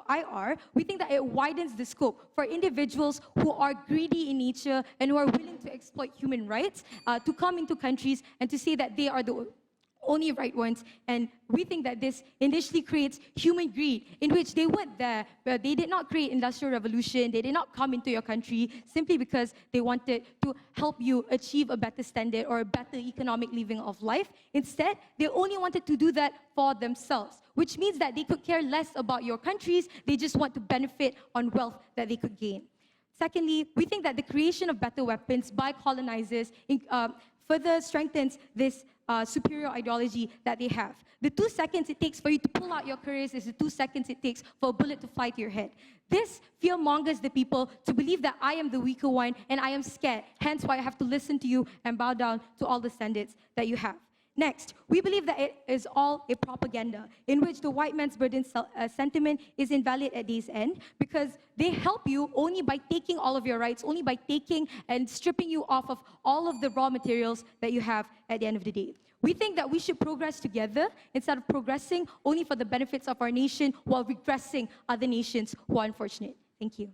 IR, we think that it widens the scope for individuals who are greedy in nature and who are willing to exploit human rights to come into countries and to say that they are the only right ones. And we think that this initially creates human greed, in which they weren't there, but they did not create industrial revolution, they did not come into your country simply because they wanted to help you achieve a better standard or a better economic living of life. Instead, they only wanted to do that for themselves, which means that they could care less about your countries, they just want to benefit on wealth that they could gain. Secondly, we think that the creation of better weapons by colonizers further strengthens this superior ideology that they have. The 2 seconds it takes for you to pull out your careers is the 2 seconds it takes for a bullet to fly to your head. This fear mongers the people to believe that I am the weaker one and I am scared, hence why I have to listen to you and bow down to all the standards that you have. Next, we believe that it is all a propaganda in which the white man's burden sentiment is invalid at day's end because they help you only by taking all of your rights, only by taking and stripping you off of all of the raw materials that you have at the end of the day. We think that we should progress together instead of progressing only for the benefits of our nation while regressing other nations who are unfortunate. Thank you.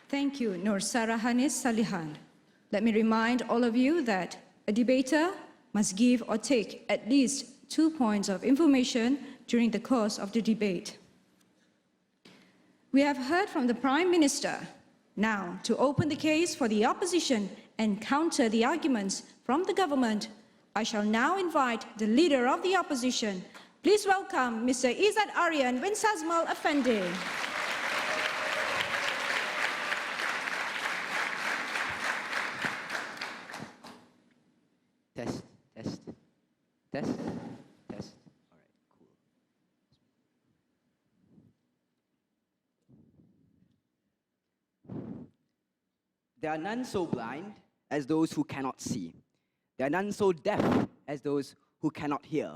Thank you, Nur Sarahanis Salihan. Let me remind all of you that a debater must give or take at least 2 points of information during the course of the debate. We have heard from the Prime Minister. Now, to open the case for the opposition and counter the arguments from the government, I shall now invite the Leader of the Opposition. Please welcome Mr. Izzat Aryan bin Sazmal Effendi. Test. All right, cool. There are none so blind as those who cannot see. There are none so deaf as those who cannot hear.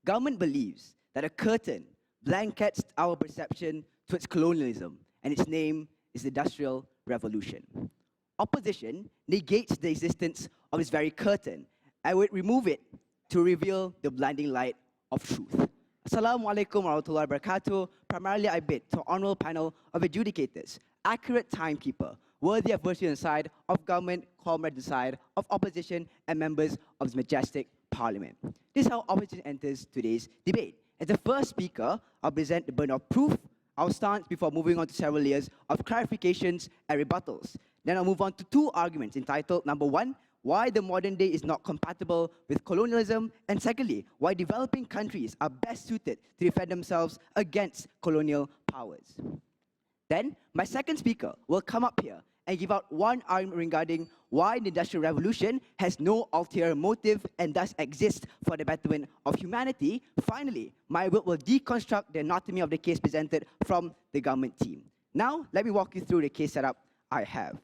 Government believes that a curtain blankets our perception towards colonialism, and its name is the Industrial Revolution. Opposition negates the existence of this very curtain and would remove it to reveal the blinding light of truth. Assalamu alaikum warahmatullahi wabarakatuh. Primarily, I bid to honorable panel of adjudicators, accurate timekeeper, worthy of virtue on the side of government, comrade on the side of opposition, and members of this majestic parliament. This is how opposition enters today's debate. As the first speaker, I'll present the burden of proof, our stance before moving on to several layers of clarifications and rebuttals. Then I'll move on to two arguments entitled, number one, why the modern day is not compatible with colonialism, and secondly, why developing countries are best suited to defend themselves against colonial powers. Then, my second speaker will come up here and give out one argument regarding why the Industrial Revolution has no ulterior motive and thus exists for the betterment of humanity. Finally, my will deconstruct the anatomy of the case presented from the government team. Now, let me walk you through the case setup I have.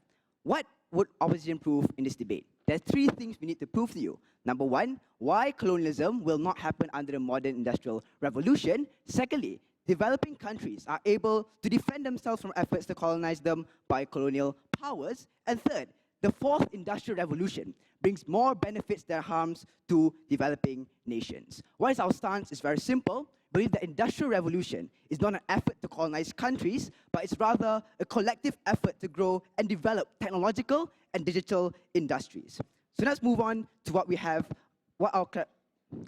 What would opposition prove in this debate? There are three things we need to prove to you. Number one, why colonialism will not happen under the modern industrial revolution. Secondly, developing countries are able to defend themselves from efforts to colonize them by colonial powers. And third, the fourth industrial revolution brings more benefits than harms to developing nations. What is our stance? It's very simple. We believe the industrial revolution is not an effort to colonize countries, but it's rather a collective effort to grow and develop technological and digital industries. So let's move on to what we have, what our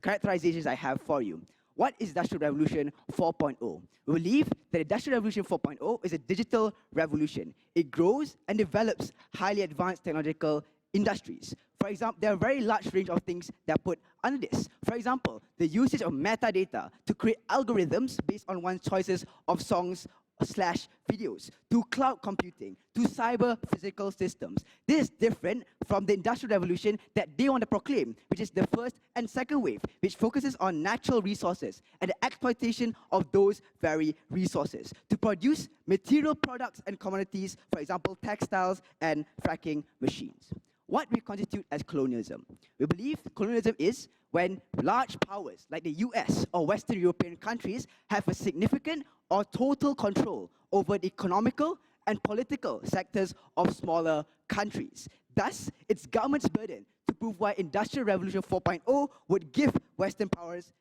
characterizations I have for you. What is Industrial Revolution 4.0? We believe that Industrial Revolution 4.0 is a digital revolution. It grows and develops highly advanced technological industries. For example, there are a very large range of things that are put under this. For example, the usage of metadata to create algorithms based on one's choices of songs / videos, to cloud computing, to cyber physical systems. This is different from the Industrial Revolution that they want to proclaim, which is the first and second wave, which focuses on natural resources and the exploitation of those very resources to produce material products and commodities, for example, textiles and fracking machines. What we constitute as colonialism? We believe colonialism is when large powers like the US or Western European countries have a significant or total control over the economical and political sectors of smaller countries. Thus, it's government's burden to prove why Industrial Revolution 4.0 would give Western powers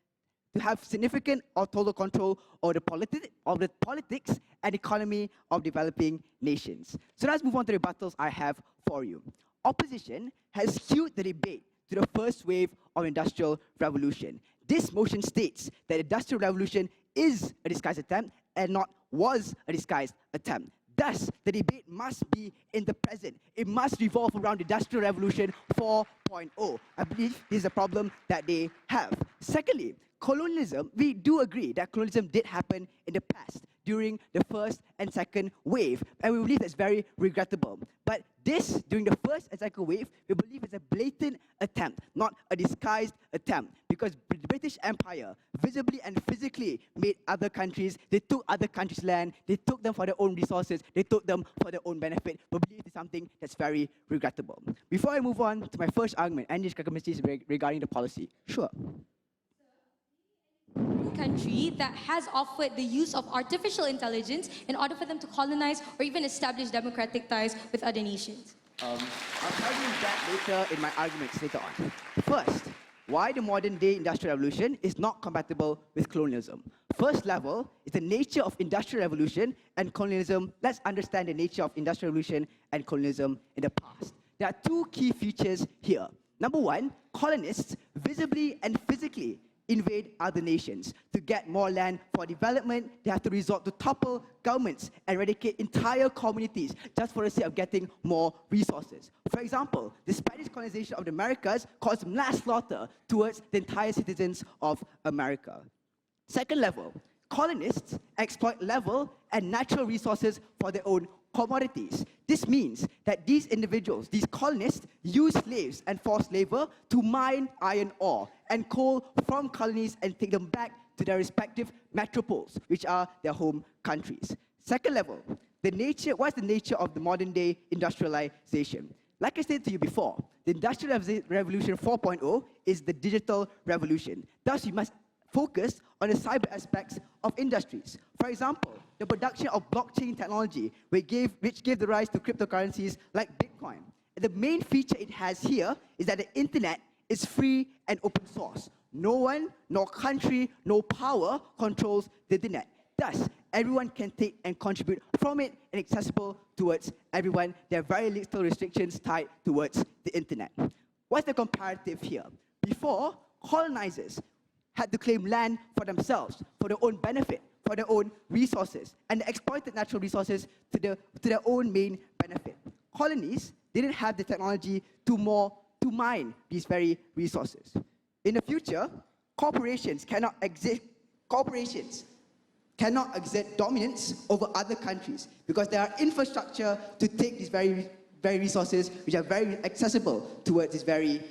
to have significant or total control over the politics and economy of developing nations. So let's move on to the rebuttals I have for you. Opposition has skewed the debate to the first wave of Industrial Revolution. This motion states that Industrial Revolution is a disguised attempt and not was a disguised attempt. Thus, the debate must be in the present. It must revolve around Industrial Revolution 4.0. I believe this is a problem that they have. Secondly, colonialism, we do agree that colonialism did happen in the past during the first and second wave, and we believe that's very regrettable. But this, during the first and second wave, we believe is a blatant attempt, not a disguised attempt, because the British Empire visibly and physically made other countries, they took other countries' land, they took them for their own resources, they took them for their own benefit. We believe it's something that's very regrettable. Before I move on to my first argument, any discrepancies regarding the policy? Sure. Country that has offered the use of artificial intelligence in order for them to colonize or even establish democratic ties with other nations? I'll tell you that later in my arguments later on. First, why the modern day Industrial Revolution is not compatible with colonialism. First level is the nature of Industrial Revolution and colonialism. Let's understand the nature of Industrial Revolution and colonialism in the past. There are two key features here. Number one, colonists visibly and physically invade other nations. To get more land for development, they have to resort to topple governments and eradicate entire communities just for the sake of getting more resources. For example, the Spanish colonization of the Americas caused mass slaughter towards the entire citizens of America. Second level, colonists exploit level and natural resources for their own commodities. This means that these individuals, these colonists, use slaves and forced labor to mine iron ore and coal from colonies and take them back to their respective metropoles, which are their home countries. Second level, what's the nature of the modern day industrialization? Like I said to you before, the Industrial Revolution 4.0 is the digital revolution. Thus, we must focus on the cyber aspects of industries. For example, the production of blockchain technology, which gave the rise to cryptocurrencies like Bitcoin. And the main feature it has here is that the internet is free and open source. No one, no country, no power controls the internet. Thus, everyone can take and contribute from it and accessible towards everyone. There are very little restrictions tied towards the internet. What's the comparative here? Before, colonizers had to claim land for themselves, for their own benefit, for their own resources, and exploited natural resources to their own main benefit. colonies didn't have the technology to mine these very resources. In the future, corporations cannot exert dominance over other countries because there are infrastructure to take these very resources which are very accessible towards these very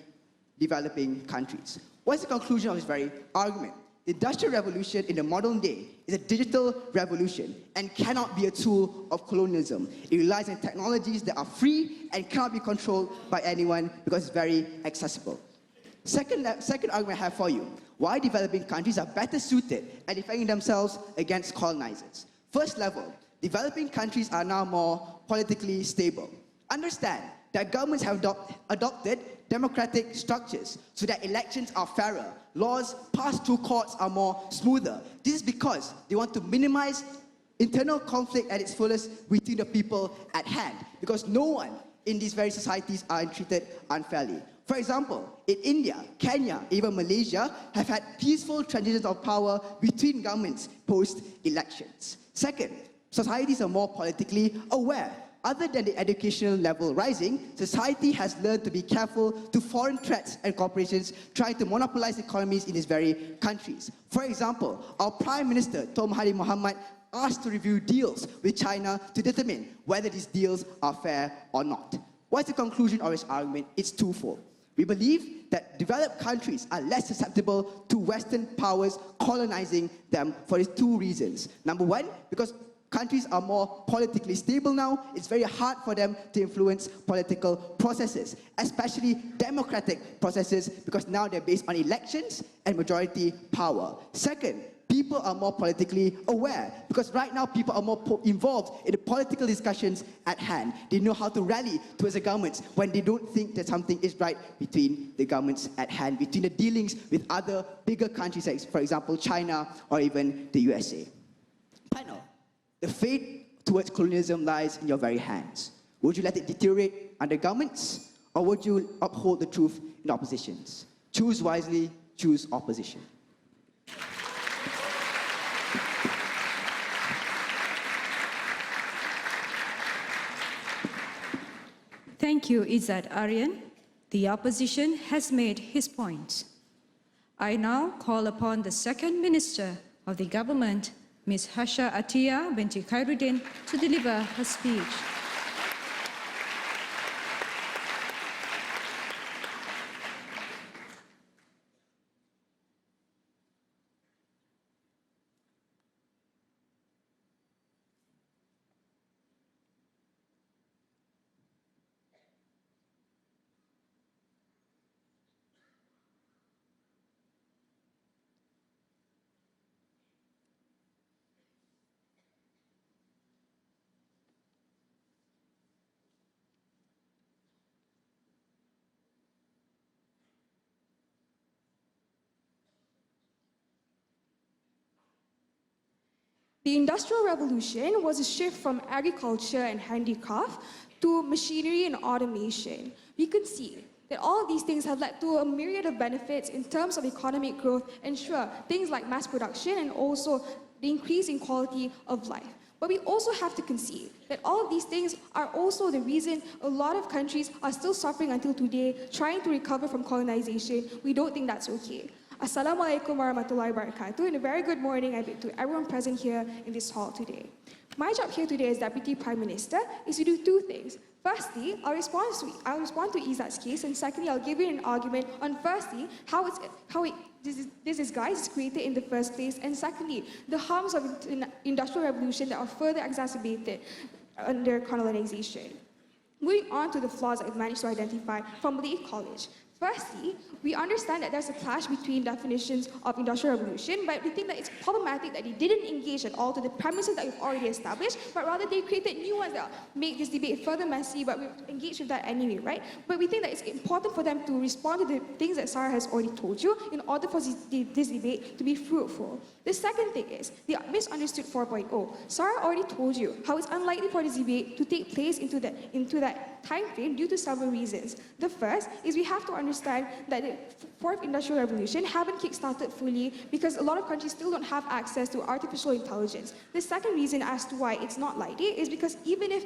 developing countries. What's the conclusion of this very argument? The Industrial Revolution in the modern day is a digital revolution and cannot be a tool of colonialism. It relies on technologies that are free and cannot be controlled by anyone because it's very accessible. Second argument I have for you, why developing countries are better suited at defending themselves against colonizers. First level, developing countries are now more politically stable. Understand that governments have adopted democratic structures so that elections are fairer, laws passed through courts are more smoother. This is because they want to minimize internal conflict at its fullest between the people at hand, because no one in these very societies are treated unfairly. For example, in India, Kenya, even Malaysia have had peaceful transitions of power between governments post-elections. Second, societies are more politically aware. Other than the educational level rising, society has learned to be careful to foreign threats and corporations trying to monopolize economies in these very countries. For example, our Prime Minister, Tun Mahathir Mohamad, asked to review deals with China to determine whether these deals are fair or not. What's the conclusion of this argument? It's twofold. We believe that developed countries are less susceptible to Western powers colonizing them for these two reasons. Number one, because countries are more politically stable now, it's very hard for them to influence political processes, especially democratic processes, because now they're based on elections and majority power. Second, people are more politically aware, because right now people are more involved in the political discussions at hand. They know how to rally towards the governments when they don't think that something is right between the governments at hand, between the dealings with other bigger countries, like, for example, China or even the USA. Panel. The fate towards colonialism lies in your very hands. Would you let it deteriorate under governments, or would you uphold the truth in oppositions? Choose wisely, choose opposition. Thank you, Izzat Aryan. The opposition has made his points. I now call upon the Second Minister of the Government, Ms. Hasha Atiyah binti Khairuddin, to deliver her speech. The Industrial Revolution was a shift from agriculture and handicraft to machinery and automation. We can see that all of these things have led to a myriad of benefits in terms of economic growth and sure, things like mass production and also the increase in quality of life. But we also have to concede that all of these things are also the reason a lot of countries are still suffering until today, trying to recover from colonization. We don't think that's okay. Assalamualaikum warahmatullahi wabarakatuh, and a very good morning to everyone present here in this hall today. My job here today as Deputy Prime Minister is to do two things. Firstly, I'll respond to Izzat's case, and secondly, I'll give you an argument on firstly, this disguise is created in the first place, and secondly, the harms of the Industrial Revolution that are further exacerbated under colonization. Moving on to the flaws that we've managed to identify from Leith College. Firstly, we understand that there's a clash between definitions of Industrial Revolution, but we think that it's problematic that they didn't engage at all to the premises that we've already established, but rather they created new ones that make this debate further messy, but we've engaged with that anyway, right? But we think that it's important for them to respond to the things that Sarah has already told you in order for this debate to be fruitful. The second thing is the misunderstood 4.0. Sarah already told you how it's unlikely for this debate to take place into that time frame due to several reasons. The first is we have to understand that the fourth industrial revolution haven't kick-started fully because a lot of countries still don't have access to artificial intelligence. The second reason as to why it's not likely is because even if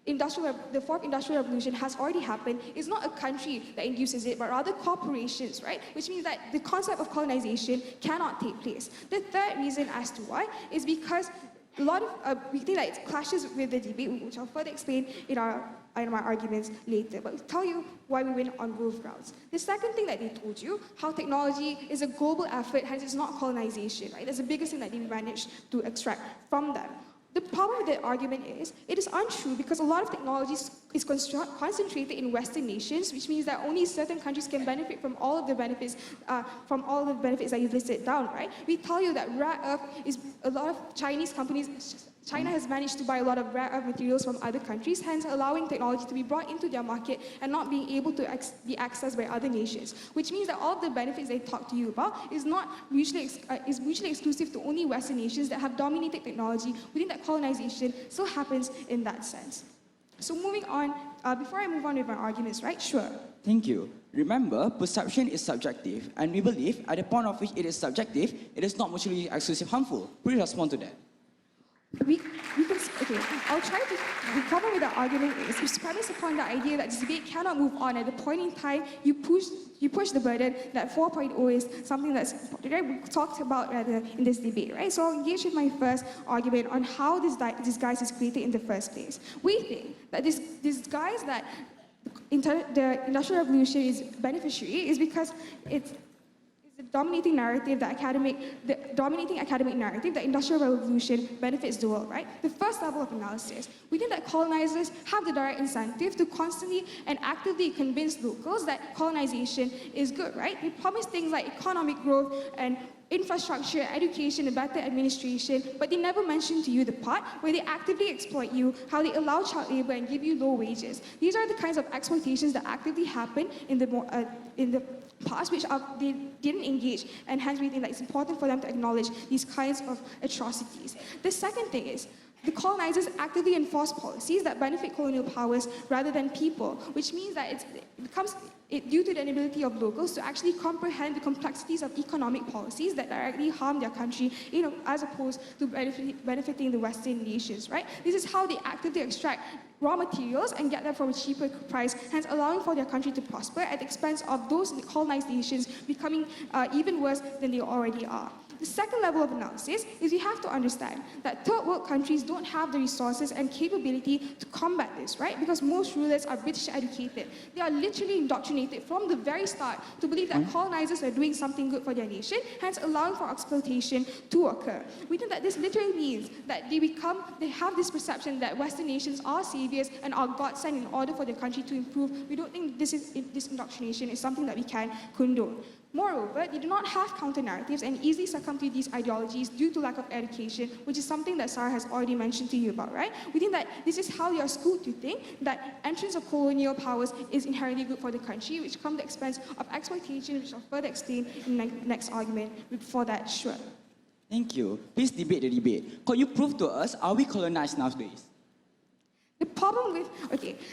the fourth industrial revolution has already happened. It's not a country that induces it, but rather corporations, right? Which means that the concept of colonization cannot take place. The third reason as to why is because a lot of, we think that it clashes with the debate, which I'll further explain in my arguments later, but I'll tell you why we win on both grounds. The second thing that they told you, how technology is a global effort, hence it's not colonization, right? That's the biggest thing that they managed to extract from them. The problem with that argument is, it is untrue because a lot of technology is concentrated in Western nations, which means that only certain countries can benefit from all of the benefits, that you've listed down, right? We tell you that rare earth is a lot of Chinese companies. China has managed to buy a lot of rare earth materials from other countries, hence allowing technology to be brought into their market and not being able to be accessed by other nations. Which means that all of the benefits they talk to you about is not mutually exclusive to only Western nations that have dominated technology. We think that colonization still happens in that sense. So moving on, before I move on with my arguments, right? Sure. Thank you. Remember, perception is subjective, and we believe at the point of which it is subjective, it is not mutually exclusive harmful. Please respond to that. Okay, I'll try to. The problem with the argument is it's premised upon the idea that this debate cannot move on. At the point in time, you push the burden that 4.0 is something that's talked about rather in this debate, right? So I'll engage with my first argument on how this disguise is created in the first place. We think that this disguise that the Industrial Revolution is beneficiary is because it's the dominating academic narrative that Industrial Revolution benefits the world, right? The first level of analysis, we think that colonizers have the direct incentive to constantly and actively convince locals that colonization is good, right? They promise things like economic growth and infrastructure, education, and better administration, but they never mention to you the part where they actively exploit you, how they allow child labor and give you low wages. These are the kinds of exploitations that actively happen in the past, which they didn't engage, and hence we think that it's important for them to acknowledge these kinds of atrocities. The second thing is, the colonizers actively enforce policies that benefit colonial powers rather than people, which means that it becomes due to the inability of locals to actually comprehend the complexities of economic policies that directly harm their country, as opposed to benefiting the Western nations, right? This is how they actively extract raw materials and get them from a cheaper price, hence allowing for their country to prosper at the expense of those colonized nations becoming even worse than they already are. The second level of analysis is you have to understand that third world countries don't have the resources and capability to combat this, right? Because most rulers are British educated. They are literally indoctrinated from the very start to believe that colonizers are doing something good for their nation, hence allowing for exploitation to occur. We think that this literally means that they have this perception that Western nations are saviors and are God sent in order for their country to improve. We don't think this indoctrination is something that we can condone. Moreover, they do not have counter-narratives and easily succumb to these ideologies due to lack of education, which is something that Sarah has already mentioned to you about, right? We think that this is how they are schooled to think that entrance of colonial powers is inherently good for the country, which comes at the expense of exploitation, which I'll further explain in the next argument. Before that, sure. Thank you. Please debate the debate. Could you prove to us, are we colonized nowadays? The problem with,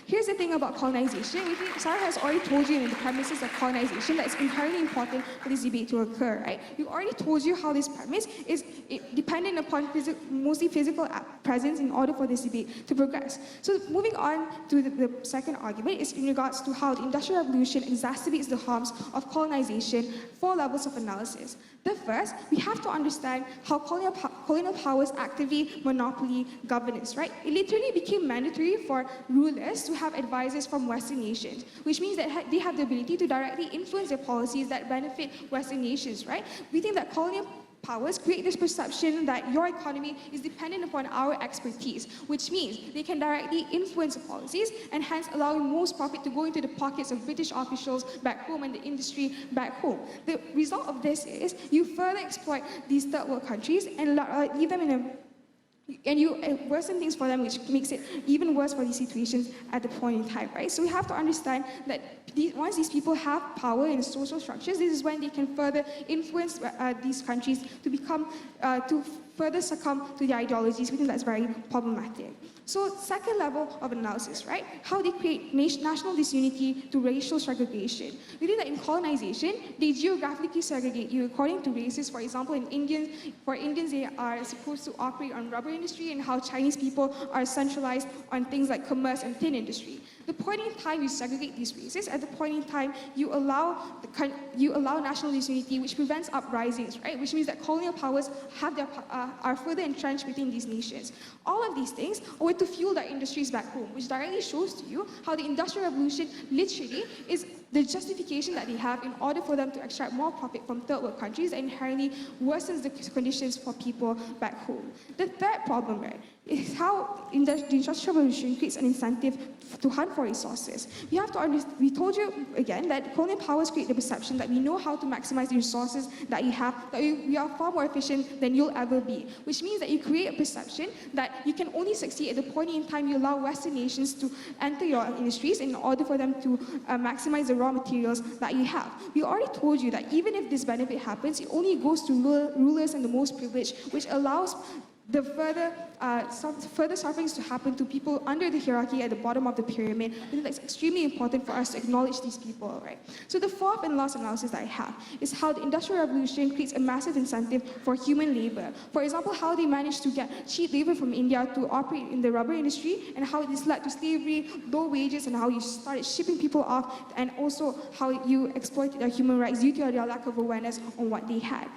here's the thing about colonization. We think Sarah has already told you in the premises of colonization that it's inherently important for this debate to occur, right? We've already told you how this premise is dependent upon mostly physical presence in order for this debate to progress. So moving on to the second argument is in regards to how the Industrial Revolution exacerbates the harms of colonization, 4 levels of analysis. The first, we have to understand how colonial powers actively monopoly governance, right? It literally became mandatory for rulers to have advisors from Western nations, which means that they have the ability to directly influence their policies that benefit Western nations, right? We think that colonial powers create this perception that your economy is dependent upon our expertise, which means they can directly influence the policies and hence allowing most profit to go into the pockets of British officials back home and the industry back home. The result of this is you further exploit these third world countries and leave them in a you worsen things for them, which makes it even worse for these situations at the point in time, right? So we have to understand that once these people have power in social structures, this is when they can further influence these countries to become, to further succumb to their ideologies, we think that's very problematic. So second level of analysis, right? How they create national disunity through racial segregation. We think that in colonization, they geographically segregate you according to races. For example, for Indians, they are supposed to operate on rubber industry, and how Chinese people are centralized on things like commerce and tin industry. The point in time you segregate these races, at the point in time you allow national disunity, which prevents uprisings, right? Which means that colonial powers are further entrenched within these nations. All of these things were to fuel their industries back home, which directly shows to you how the Industrial Revolution literally is the justification that they have in order for them to extract more profit from third world countries and inherently worsens the conditions for people back home. The third problem, right, is how the Industrial Revolution creates an incentive to hunt for resources. We have to understand, we told you again that colonial powers create the perception that we know how to maximize the resources that you have, that we are far more efficient than you'll ever be, which means that you create a perception that you can only succeed at the point in time you allow Western nations to enter your industries in order for them to maximize the raw materials that you have. We already told you that even if this benefit happens, it only goes to rulers and the most privileged, which allows the further sufferings to happen to people under the hierarchy at the bottom of the pyramid. I think that's extremely important for us to acknowledge these people, right? So the fourth and last analysis that I have is how the Industrial Revolution creates a massive incentive for human labor. For example, how they managed to get cheap labor from India to operate in the rubber industry, and how this led to slavery, low wages, and how you started shipping people off, and also how you exploited their human rights due to their lack of awareness on what they had.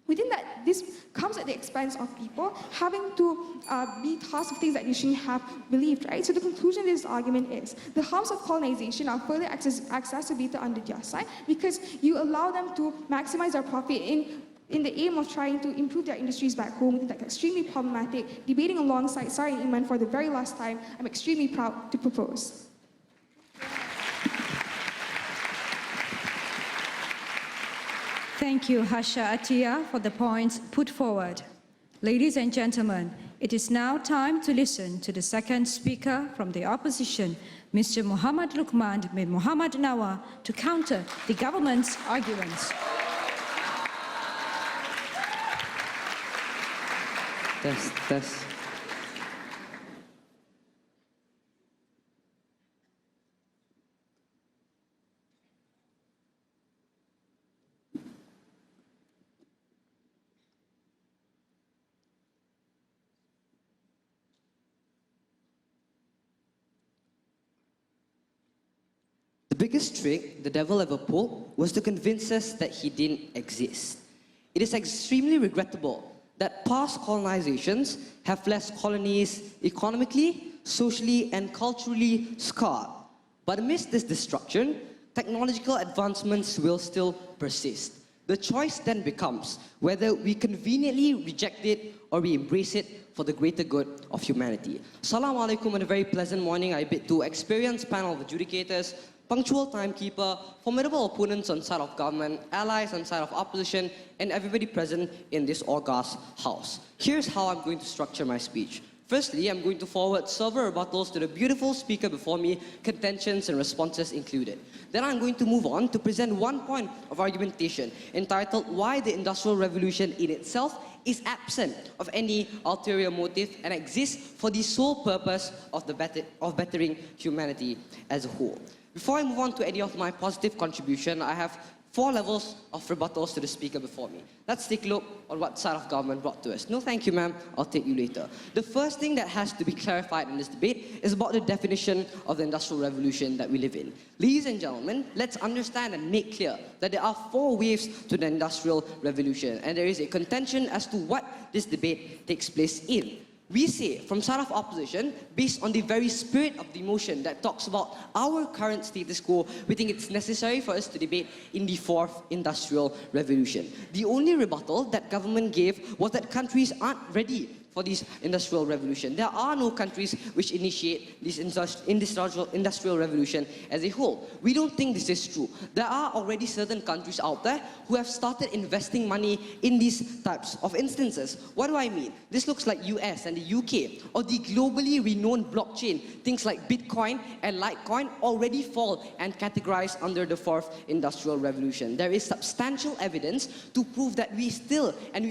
We think that this comes at the expense of people having to be tasked with things that they shouldn't have believed, right? So the conclusion of this argument is the harms of colonization are further exacerbated under their side because you allow them to maximize their profit in the aim of trying to improve their industries back home. We think that's extremely problematic. Debating alongside Sari and Iman for the very last time, I'm extremely proud to propose. Thank you, Hasha Atiyah, for the points put forward. Ladies and gentlemen, it is now time to listen to the second speaker from the opposition, Mr. Muhammad Luqman bin Muhammad Nawar, to counter the government's arguments. Test. The biggest trick the devil ever pulled was to convince us that he didn't exist. It is extremely regrettable that past colonizations have left colonies economically, socially, and culturally scarred. But amidst this destruction, technological advancements will still persist. The choice then becomes whether we conveniently reject it or we embrace it for the greater good of humanity. Assalamu alaikum and a very pleasant morning. I bid to experienced panel of adjudicators, punctual timekeeper, formidable opponents on side of government, allies on side of opposition, and everybody present in this august house. Here's how I'm going to structure my speech. Firstly, I'm going to forward several rebuttals to the beautiful speaker before me, contentions and responses included. Then I'm going to move on to present one point of argumentation entitled Why the Industrial Revolution in itself is absent of any ulterior motive and exists for the sole purpose of bettering humanity as a whole. Before I move on to any of my positive contribution, I have 4 levels of rebuttals to the speaker before me. Let's take a look on what side of government brought to us. No, thank you, ma'am. I'll take you later. The first thing that has to be clarified in this debate is about the definition of the Industrial Revolution that we live in. Ladies and gentlemen, let's understand and make clear that there are 4 waves to the Industrial Revolution, and there is a contention as to what this debate takes place in. We say, from side of opposition, based on the very spirit of the motion that talks about our current status quo, we think it's necessary for us to debate in the 4th Industrial Revolution. The only rebuttal that government gave was that countries aren't ready for this industrial revolution. There are no countries which initiate this industrial revolution as a whole. We don't think this is true. There are already certain countries out there who have started investing money in these types of instances. What do I mean? This looks like US and the UK, or the globally renowned blockchain. Things like Bitcoin and Litecoin already fall and categorize under the fourth industrial revolution. There is substantial evidence to prove that we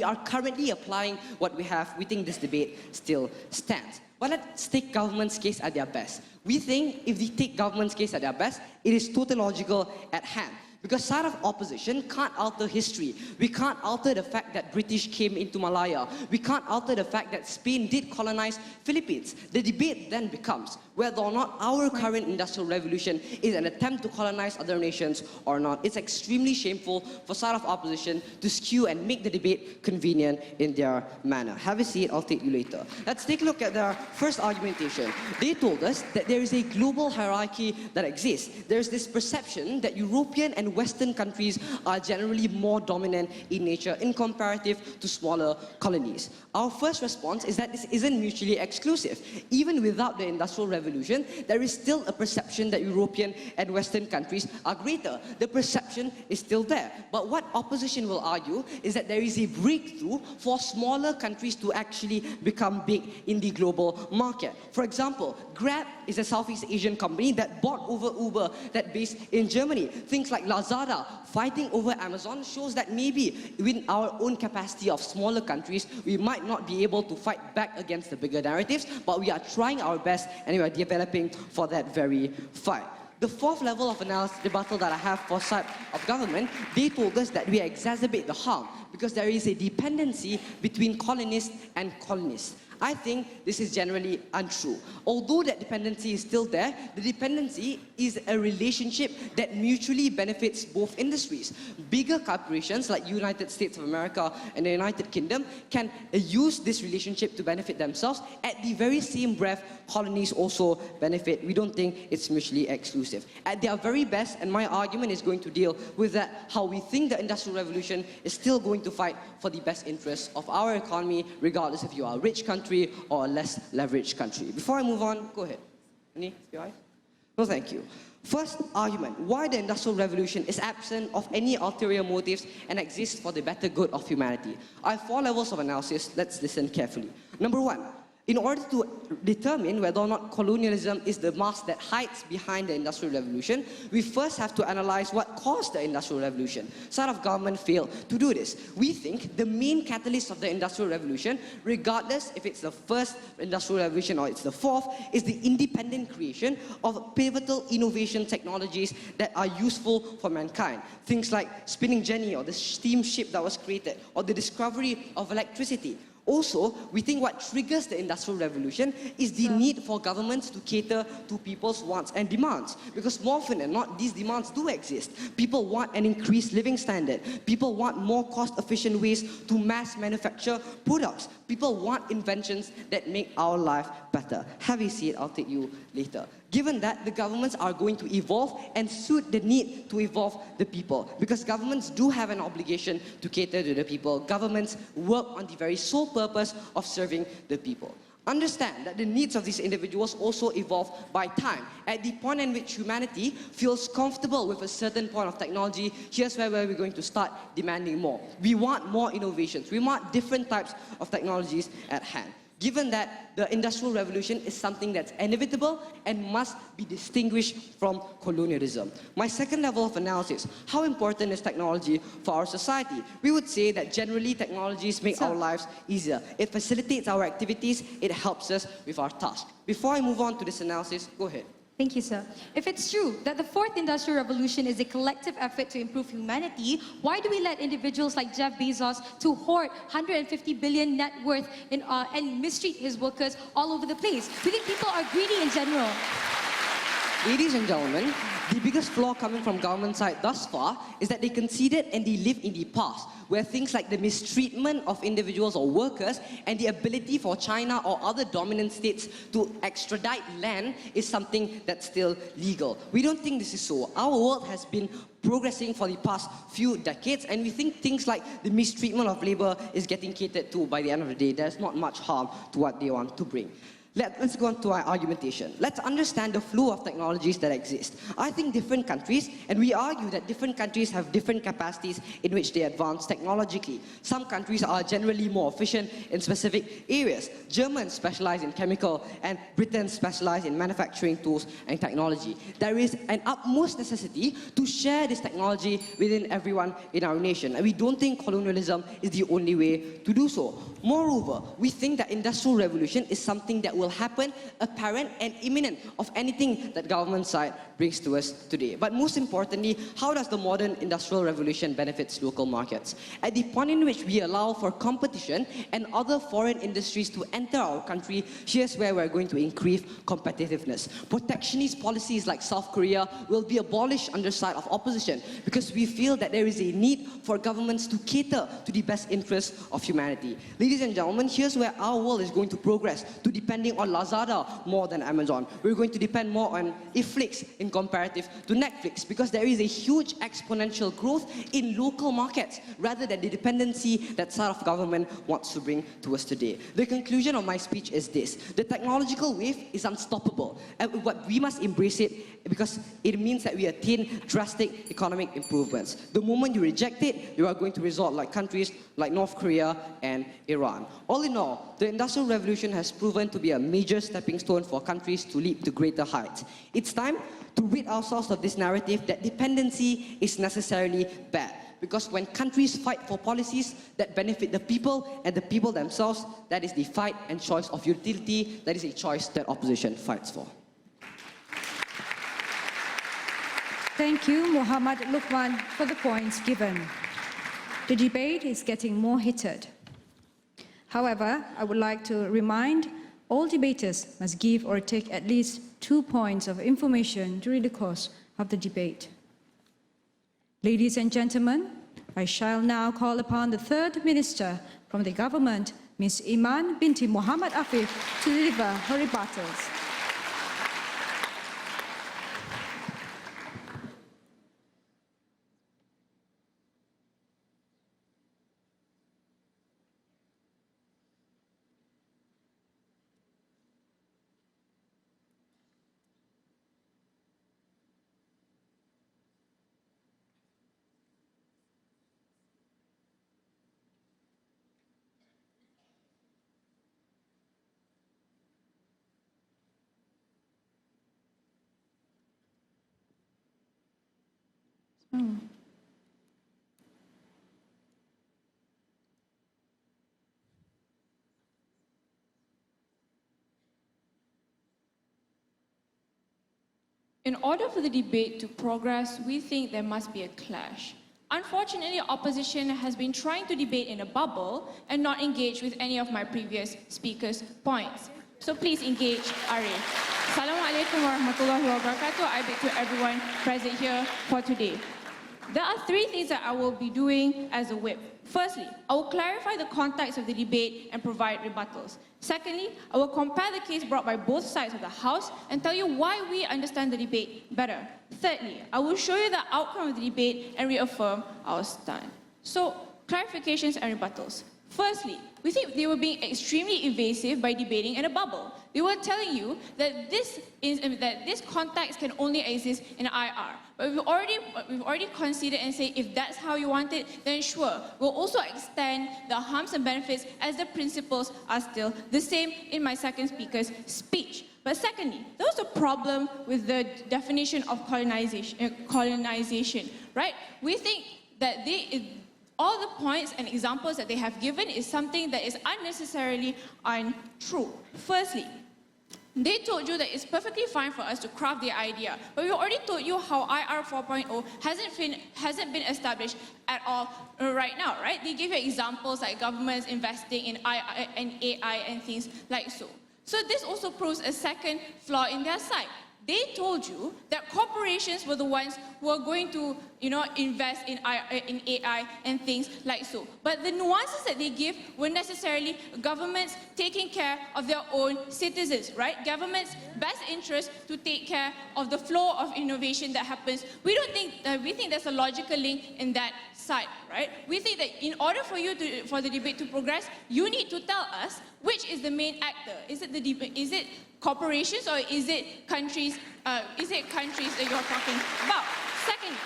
are currently applying what we have. We think this debate still stands. But let's take government's case at their best. We think if they take government's case at their best, it is tautological at hand. Because side of opposition can't alter history. We can't alter the fact that British came into Malaya. We can't alter the fact that Spain did colonize Philippines. The debate then becomes whether or not our current industrial revolution is an attempt to colonize other nations or not. It's extremely shameful for side of opposition to skew and make the debate convenient in their manner. Have a seat, I'll take you later. Let's take a look at their first argumentation. They told us that there is a global hierarchy that exists. There's this perception that European and Western countries are generally more dominant in nature in comparative to smaller colonies. Our first response is that this isn't mutually exclusive. Even without the Industrial Revolution, there is still a perception that European and Western countries are greater. The perception is still there. But what opposition will argue is that there is a breakthrough for smaller countries to actually become big in the global market. For example, Grab is a Southeast Asian company that bought over Uber that's based in Germany. Things like Lazada fighting over Amazon shows that maybe within our own capacity of smaller countries, we might not be able to fight back against the bigger narratives, but we are trying our best and we are developing for that very fight. The fourth level of analysis rebuttal that I have for side of government, they told us that we exacerbate the harm because there is a dependency between colonists and colonists. I think this is generally untrue. Although that dependency is still there, the dependency is a relationship that mutually benefits both industries. Bigger corporations like United States of America and the United Kingdom can use this relationship to benefit themselves. At the very same breath, colonies also benefit. We don't think it's mutually exclusive. At their very best, and my argument is going to deal with that, how we think the Industrial Revolution is still going to fight for the best interests of our economy, regardless if you are a rich country or a less leveraged country. Before I move on, go ahead. Any eyes? No, thank you. First argument, why the Industrial Revolution is absent of any ulterior motives and exists for the better good of humanity. I have 4 levels of analysis. Let's listen carefully. Number 1, in order to determine whether or not colonialism is the mask that hides behind the Industrial Revolution, we first have to analyze what caused the Industrial Revolution. Side of government failed to do this. We think the main catalyst of the Industrial Revolution, regardless if it's the first Industrial Revolution or it's the fourth, is the independent creation of pivotal innovation technologies that are useful for mankind. Things like spinning jenny or the steamship that was created, or the discovery of electricity. Also, we think what triggers the Industrial Revolution is the need for governments to cater to people's wants and demands. Because more often than not, these demands do exist. People want an increased living standard. People want more cost-efficient ways to mass manufacture products. People want inventions that make our life better. Have a seat, I'll take you later. Given that, the governments are going to evolve and suit the need to evolve the people. Because governments do have an obligation to cater to the people. Governments work on the very sole purpose of serving the people. Understand that the needs of these individuals also evolve by time. At the point in which humanity feels comfortable with a certain point of technology, here's where we're going to start demanding more. We want more innovations. We want different types of technologies at hand. Given that the Industrial Revolution is something that's inevitable and must be distinguished from colonialism. My second level of analysis, how important is technology for our society? We would say that generally technologies make our lives easier. It facilitates our activities, it helps us with our tasks. Before I move on to this analysis, go ahead. Thank you, sir. If it's true that the fourth industrial revolution is a collective effort to improve humanity, why do we let individuals like Jeff Bezos to hoard 150 billion net worth and mistreat his workers all over the place? We think people are greedy in general. Ladies and gentlemen, the biggest flaw coming from government side thus far is that they conceded and they live in the past, where things like the mistreatment of individuals or workers and the ability for China or other dominant states to extradite land is something that's still legal. We don't think this is so. Our world has been progressing for the past few decades, and we think things like the mistreatment of labor is getting catered to by the end of the day. There's not much harm to what they want to bring. Let's go on to our argumentation. Let's understand the flow of technologies that exist. I think different countries, and we argue that different countries have different capacities in which they advance technologically. Some countries are generally more efficient in specific areas. Germans specialize in chemical, and Britain specialize in manufacturing tools and technology. There is an utmost necessity to share this technology within everyone in our nation, and we don't think colonialism is the only way to do so. Moreover, we think that industrial revolution is something that will happen, apparent and imminent of anything that government side brings to us today. But most importantly, how does the modern industrial revolution benefit local markets? At the point in which we allow for competition and other foreign industries to enter our country, here's where we're going to increase competitiveness. Protectionist policies like South Korea will be abolished under side of opposition, because we feel that there is a need for governments to cater to the best interests of humanity. Ladies and gentlemen, here's where our world is going to progress, to depending on Lazada more than Amazon. We're going to depend more on Netflix in comparative to Netflix, because there is a huge exponential growth in local markets rather than the dependency that side of government wants to bring to us today. The conclusion of my speech is this: the technological wave is unstoppable, but we must embrace it because it means that we attain drastic economic improvements. The moment you reject it, you are going to result like countries like North Korea and Iran. All in all, the Industrial Revolution has proven to be a major stepping stone for countries to leap to greater heights. It's time to rid ourselves of this narrative that dependency is necessarily bad. Because when countries fight for policies that benefit the people and the people themselves, that is the fight and choice of utility. That is a choice that opposition fights for. Thank you, Muhammad Luqman, for the points given. The debate is getting more heated. However, I would like to remind all debaters must give or take at least 2 points of information during the course of the debate. Ladies and gentlemen, I shall now call upon the third minister from the government, Ms. Iman binti Muhammad Afif, to deliver her rebuttals. In order for the debate to progress, we think there must be a clash. Unfortunately, opposition has been trying to debate in a bubble and not engage with any of my previous speakers' points. So please engage, Arif. Assalamualaikum warahmatullahi wabarakatuh. I beg to everyone present here for today. There are 3 things that I will be doing as a whip. Firstly, I will clarify the context of the debate and provide rebuttals. Secondly, I will compare the case brought by both sides of the House and tell you why we understand the debate better. Thirdly, I will show you the outcome of the debate and reaffirm our stand. So, clarifications and rebuttals. Firstly, we think they were being extremely evasive by debating in a bubble. They were telling you that this context can only exist in IR. But we've already considered and said if that's how you want it, then sure. We'll also extend the harms and benefits as the principles are still the same in my second speaker's speech. But secondly, there was a problem with the definition of colonization, right? We think that all the points and examples that they have given is something that is unnecessarily untrue. Firstly, they told you that it's perfectly fine for us to craft the idea, but we already told you how IR 4.0 hasn't been established at all right now, right? They gave you examples like governments investing in AI and things like so. So this also proves a second flaw in their side. They told you that corporations were the ones who are going to invest in AI and things like so. But the nuances that they give were necessarily governments taking care of their own citizens, right? Governments' best interest to take care of the flow of innovation that happens. We think there's a logical link in that side, right? We think that in order for the debate to progress, you need to tell us which is the main actor. Is it corporations or is it countries? Is it countries that you're talking about? Secondly,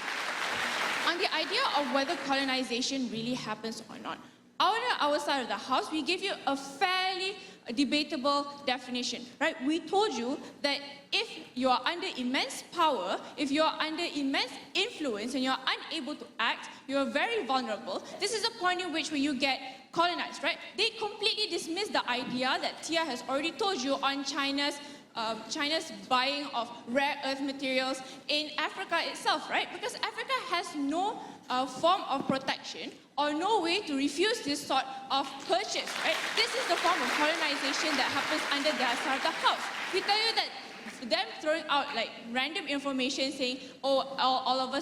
on the idea of whether colonization really happens or not, on our side of the house, we give you a fairly debatable definition, right? We told you that if you are under immense power, if you are under immense influence and you are unable to act, you are very vulnerable. This is the point in which you get colonized, right? They completely dismiss the idea that Tia has already told you on China's buying of rare earth materials in Africa itself, right? Because Africa has no form of protection or no way to refuse this sort of purchase, right? This is the form of colonization that happens under their side of the house. We tell you that them throwing out like random information saying, oh, all of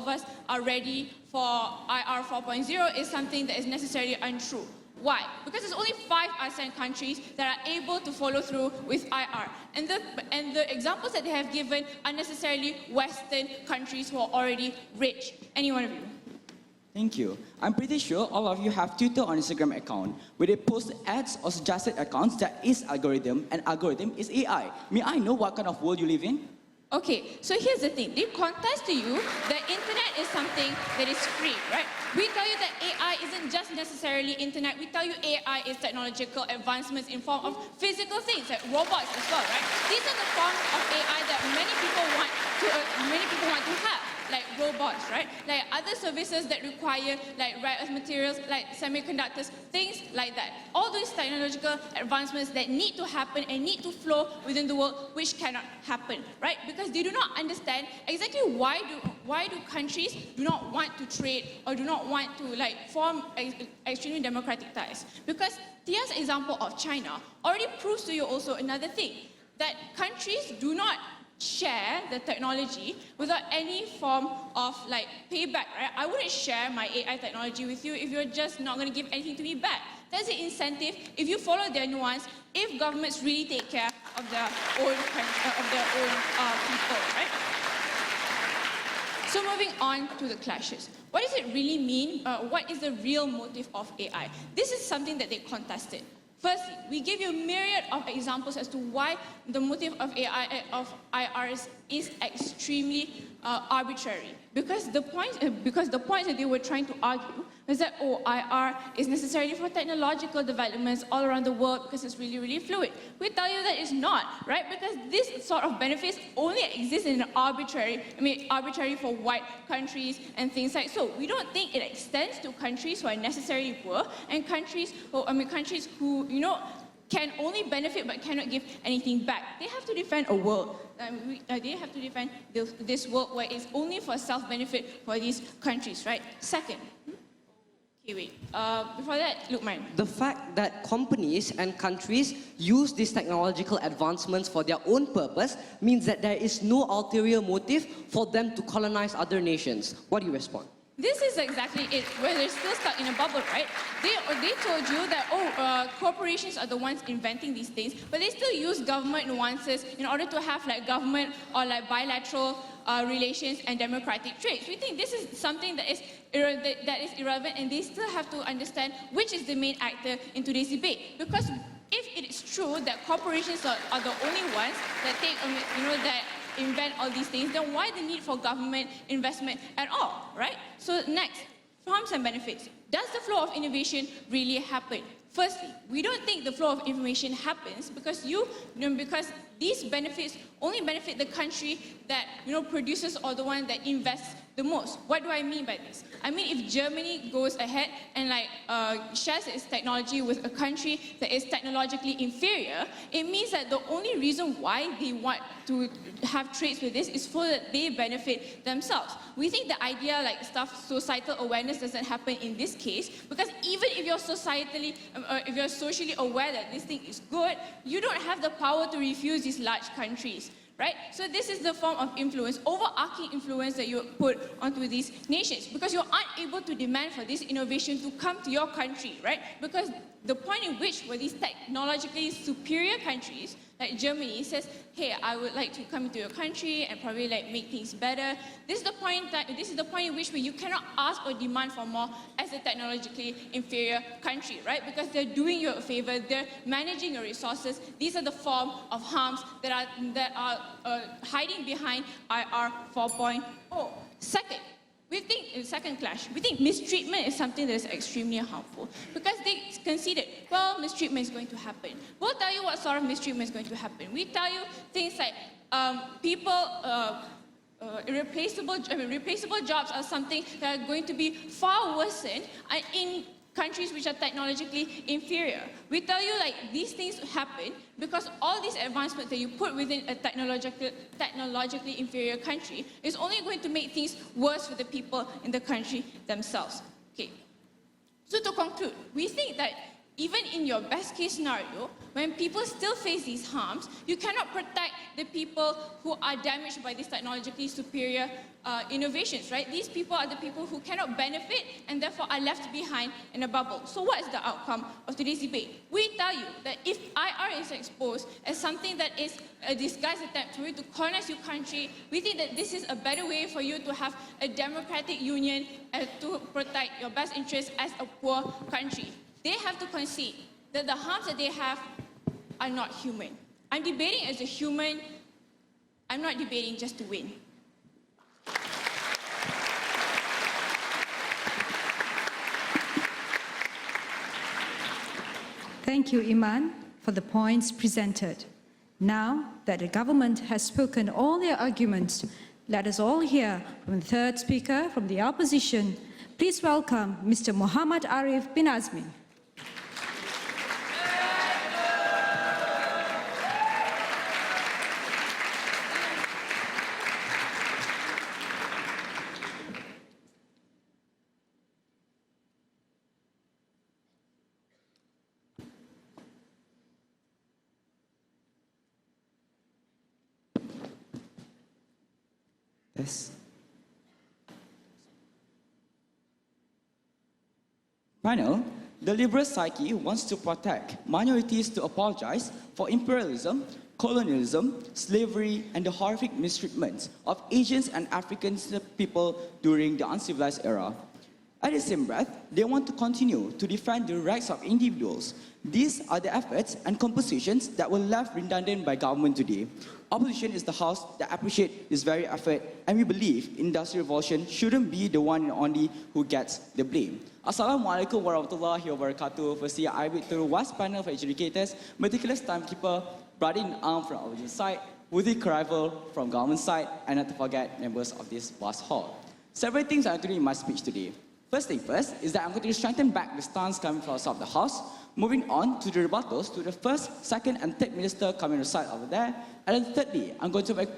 us are ready for IR 4.0 is something that is necessarily untrue. Why? Because there's only 5 ASEAN countries that are able to follow through with IR. And the examples that they have given are necessarily Western countries who are already rich. Any one of you? Thank you. I'm pretty sure all of you have Twitter or Instagram account where they post ads or suggested accounts that is algorithm and algorithm is AI. May I know what kind of world you live in? Okay, so here's the thing. They contest to you that internet is something that is free, right? We tell you that AI isn't just necessarily internet. We tell you AI is technological advancements in form of physical things, like robots as well, right? These are the forms of AI that many people want to have, like robots, right? Like other services that require like rare earth materials, like semiconductors, things like that. All those technological advancements that need to happen and need to flow within the world, which cannot happen, right? Because they do not understand exactly why do countries do not want to trade or do not want to like form extremely democratic ties. Because Tia's example of China already proves to you also another thing, that countries do not share the technology without any form of like payback, right? I wouldn't share my AI technology with you if you're just not going to give anything to me back. That's the incentive if you follow their nuance, if governments really take care of their own people, right? So moving on to the clashes. What does it really mean? What is the real motive of AI? This is something that they contested. Firstly, we give you a myriad of examples as to why the motive of AI of IRs is extremely arbitrary. Because the point that they were trying to argue was that IR is necessarily for technological developments all around the world because it's really, really fluid. We tell you that it's not, right? Because this sort of benefits only exist in an arbitrary for white countries and things like so. We don't think it extends to countries who are necessarily poor and countries who can only benefit but cannot give anything back. They have to defend a world. They have to defend this world where it's only for self-benefit for these countries, right? Second. Okay, wait. Before that, Lukman. The fact that companies and countries use these technological advancements for their own purpose means that there is no ulterior motive for them to colonize other nations. What do you respond? This is exactly it, where they're still stuck in a bubble, right? They told you that, corporations are the ones inventing these things, but they still use government nuances in order to have like government or like bilateral relations and democratic trade. We think this is something that is irrelevant, and they still have to understand which is the main actor in today's debate. Because if it is true that corporations are the only ones that take, that invent all these things, then why the need for government investment at all, right? So next, harms and benefits. Does the flow of innovation really happen? Firstly, we don't think the flow of information happens because because these benefits only benefit the country that produces or the one that invests the most. What do I mean by this? I mean if Germany goes ahead and shares its technology with a country that is technologically inferior, it means that the only reason why they want to have trades with this is so that they benefit themselves. We think the idea societal awareness doesn't happen in this case because even if you're if you're socially aware that this thing is good, you don't have the power to refuse these large countries. right? So this is the form of influence, overarching influence that you put onto these nations, because you aren't able to demand for this innovation to come to your country, right? Because the point in which were these technologically superior countries, like Germany, says, hey, I would like to come into your country and probably like make things better. This is the point in which where you cannot ask or demand for more as a technologically inferior country, right? Because they're doing you a favor, they're managing your resources. These are the form of harms that are hiding behind IR 4.0. Second, we think mistreatment is something that is extremely harmful because they conceded, well, mistreatment is going to happen. We'll tell you what sort of mistreatment is going to happen. We tell you things like replaceable jobs are something that are going to be far worsened in countries which are technologically inferior. We tell you like these things happen because all these advancements that you put within a technologically inferior country is only going to make things worse for the people in the country themselves. Okay. So to conclude, we think that even in your best case scenario, when people still face these harms, you cannot protect the people who are damaged by these technologically superior innovations, right? These people are the people who cannot benefit and therefore are left behind in a bubble. So what is the outcome of today's debate? We tell you that if IR is exposed as something that is a disguised attempt for you to colonize your country, we think that this is a better way for you to have a democratic union and to protect your best interests as a poor country. They have to concede that the harms that they have are not human. I'm debating as a human. I'm not debating just to win. Thank you, Iman, for the points presented. Now that the government has spoken all their arguments, let us all hear from the third speaker from the opposition. Please welcome Mr. Muhammad Arif bin Azmi. Yes. Final, the liberal psyche wants to protect minorities to apologize for imperialism, colonialism, slavery, and the horrific mistreatment of Asians and African people during the uncivilized era. At the same breath, they want to continue to defend the rights of individuals. These are the efforts and compositions that were left redundant by government today. Opposition is the house that appreciates this very effort, and we believe Industrial Revolution shouldn't be the one and only who gets the blame. Assalamualaikum warahmatullahi wabarakatuh. Firstly, I bid to the vast panel of educators, meticulous timekeeper, brother in arm from opposition side, worthy arrival from government side, and not to forget members of this vast hall. Several things I want to do in my speech today. First thing first is that I'm going to strengthen back the stance coming from outside of the house, moving on to the rebuttals to the first, second, and third minister coming on the side over there. And then thirdly, I'm going to make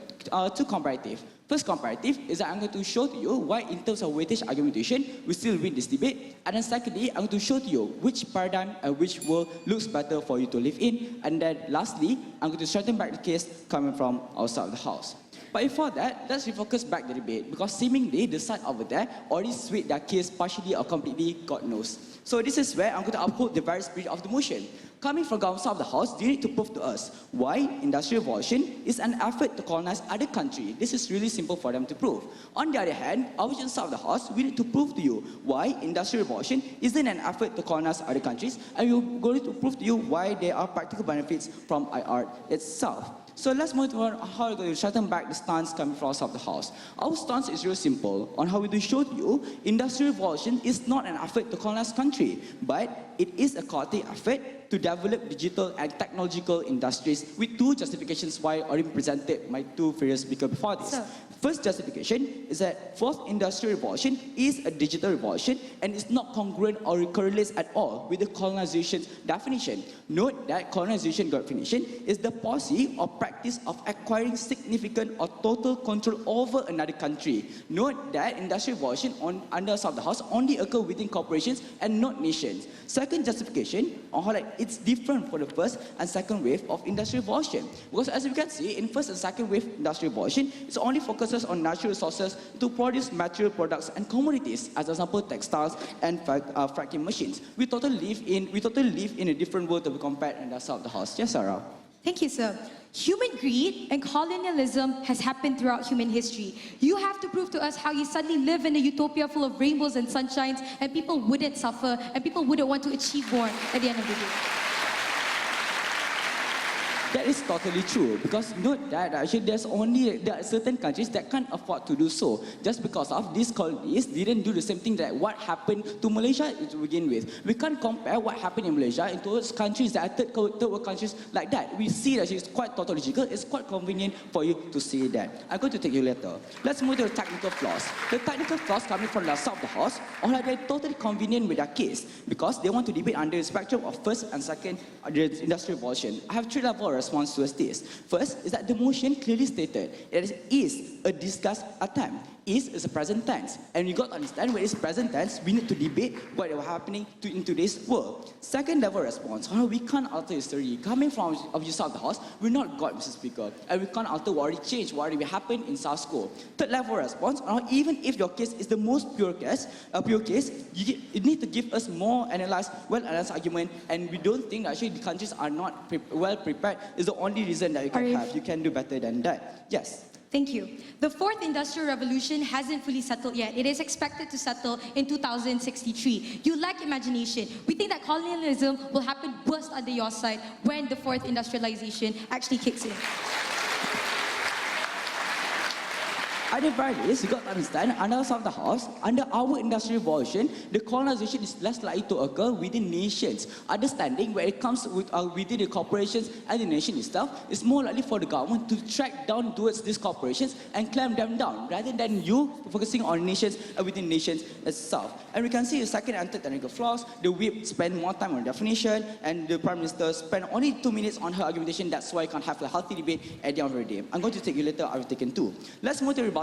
two comparative. First comparative is that I'm going to show to you why in terms of weightage argumentation, we still win this debate. And then secondly, I'm going to show to you which paradigm and which world looks better for you to live in. And then lastly, I'm going to strengthen back the case coming from outside of the house. But before that, let's refocus back the debate, because seemingly the side over there already swayed their case partially or completely, God knows. So this is where I'm going to uphold the very spirit of the motion. Coming from government side of the house, you need to prove to us why Industrial Revolution is an effort to colonize other countries. This is really simple for them to prove. On the other hand, opposition side of the house, we need to prove to you why Industrial Revolution isn't an effort to colonize other countries, and we're going to prove to you why there are practical benefits from IR itself. So let's move on how we're going to straighten back the stance coming from outside of the house. Our stance is really simple on how we do show to you Industrial Revolution is not an effort to colonize country, but it is a collective effort to develop digital and technological industries with two justifications why already presented by two previous speakers before this. First justification is that fourth Industrial Revolution is a digital revolution and is not congruent or correlates at all with the colonization definition. Note that colonization definition is the policy or practice practice of acquiring significant or total control over another country. Note that industrial revolution under South of the House only occur within corporations and not nations. Second justification on how it's different for the first and second wave of industrial revolution. Because as you can see, in first and second wave industrial revolution, it only focuses on natural resources to produce material products and commodities, as example textiles and fracking machines. We totally live in a different world to be compared in the South of the House. Yes, Sarah? Thank you, sir. Human greed and colonialism has happened throughout human history. You have to prove to us how you suddenly live in a utopia full of rainbows and sunshines, and people wouldn't suffer, and people wouldn't want to achieve more at the end of the day. That is totally true, because note that actually there are certain countries that can't afford to do so, just because of these colonies didn't do the same thing that what happened to Malaysia to begin with. We can't compare what happened in Malaysia into countries that are third world countries like that. We see that it's quite tautological, it's quite convenient for you to see that. I'm going to take you later. Let's move to the technical flaws. The technical flaws coming from the South of the House are they're totally convenient with their case, because they want to debate under the spectrum of first and second industrial revolution. I have three levels response towards this. First is that the motion clearly stated it is a discussed attempt. Is a present tense, and we got to understand when it's present tense, we need to debate what is happening in today's world. Second level response, we can't alter history. Coming from of you South the House, we're not God, Mr. Speaker, and we can't alter what already changed, what already happened in South School. Third level response, even if your case is the most pure case, you need to give us more analyzed, well-analyzed argument, and we don't think that actually the countries are not well prepared is the only reason that you can have. You can do better than that. Yes. Thank you. The fourth industrial revolution hasn't fully settled yet. It is expected to settle in 2063. You lack imagination. We think that colonialism will happen worst under your side when the fourth industrialization actually kicks in. At the very least, you got to understand, under South of the House, under our industrial revolution, the colonization is less likely to occur within nations. Understanding where it comes within the corporations and the nation itself, it's more likely for the government to track down towards these corporations and clamp them down, rather than you focusing on nations and within nations itself. And we can see the second and third technical flaws. The whip spent more time on definition, and the Prime Minister spent only 2 minutes on her argumentation. That's why you can't have a healthy debate at the end of the day. I'm going to take you later. I've taken 2. Let's move to rebuttals.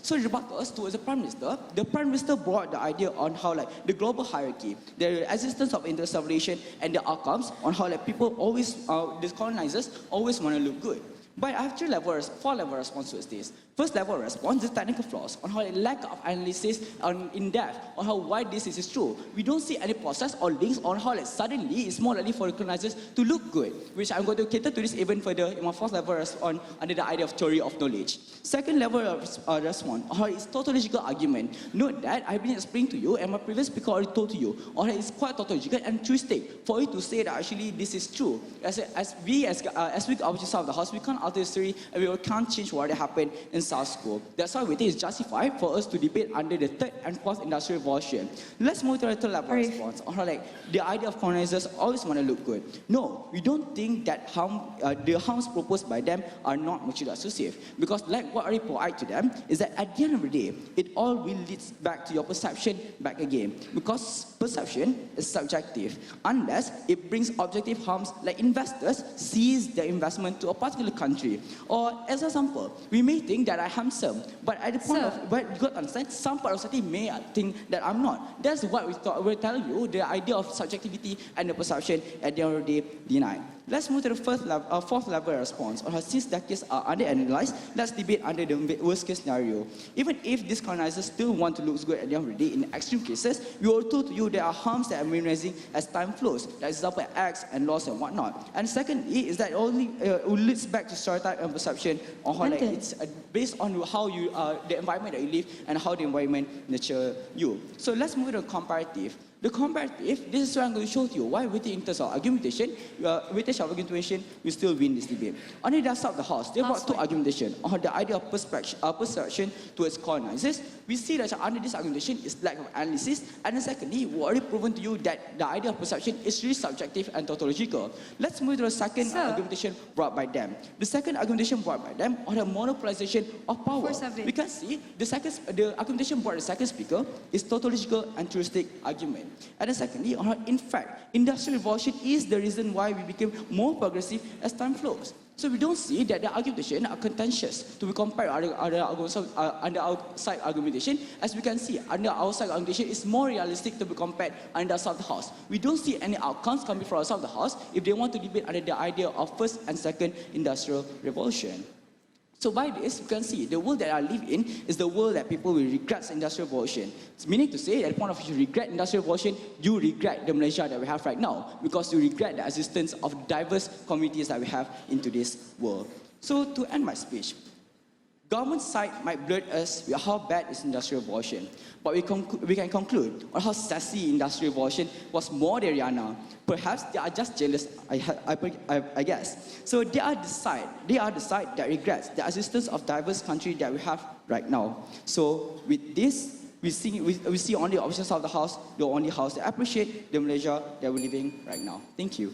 So rebuttals towards the Prime Minister. The Prime Minister brought the idea on how the global hierarchy, the existence of interseparation, and the outcomes on how people always, the colonizers always want to look good. But I have 4 level response to this. First level response is technical flaws on how a lack of analysis in depth on how why this is true. We don't see any process or links on how suddenly it's more likely for the colonizers to look good, which I'm going to cater to this even further in my fourth level response under the idea of theory of knowledge. Second level response on how it's tautological argument. Note that I've been explaining to you, and my previous speaker already told to you, on how it's quite tautological and truistic for you to say that actually this is true. As we obviously South of the House, we can't alter history, and we can't change what happened in South School. That's why we think it's justified for us to debate under the third and fourth industrial revolution. Let's move to the third level response on how the idea of colonizers always want to look good. No, we don't think that the harms proposed by them are not mutually exclusive, because like what I provide to them is that at the end of the day, it all will lead back to your perception back again, because perception is subjective unless it brings objective harms, like investors seize their investment to a particular country. Or as an example, we may think that I am handsome, but at the point but you got to understand, some part of society may think that I'm not. That's what we're telling you, the idea of subjectivity and the perception at the end of the day denied. Let's move to the fourth level response. Since their cases are under-analyzed, let's debate under the worst case scenario. Even if these colonizers still want to look good at the end of the day, in extreme cases, we will told to you there are harms that are minimizing as time flows. For example, acts and laws and whatnot. And secondly, is that only leads back to stereotype and perception on how it's based on how you the environment that you live and how the environment nurture you. So let's move to the comparative. The comparative, this is what I'm going to show to you why within in terms of argumentation, we still win this debate. On the other side of the House, they brought 2 argumentation on the idea of perception towards colonizers. We see that under this argumentation is lack of analysis, and then secondly, we already proven to you that the idea of perception is really subjective and tautological. Let's move to the second argumentation brought by them. The second argumentation brought by them on the monopolization of power. We can see the argumentation brought by the second speaker is tautological and truistic argument. And then secondly, in fact, industrial revolution is the reason why we became more progressive as time flows. So we don't see that the argumentation are contentious to be compared under outside argumentation. As we can see, under outside argumentation is more realistic to be compared under outside the House. We don't see any outcomes coming from outside the House if they want to debate under the idea of first and second industrial revolution. So by this, you can see the world that I live in is the world that people will regret industrial revolution. It's meaning to say, at the point of you regret industrial revolution, you regret the Malaysia that we have right now, because you regret the existence of diverse communities that we have in today's world. So to end my speech, government side might blurt us with how bad is industrial revolution, but we can conclude on how sassy industrial revolution was more than Rihanna. Perhaps they are just jealous, I guess. So they are the side that regrets the existence of diverse countries that we have right now. So with this, we see only options of the House, the only House that appreciate the Malaysia that we're living right now. Thank you.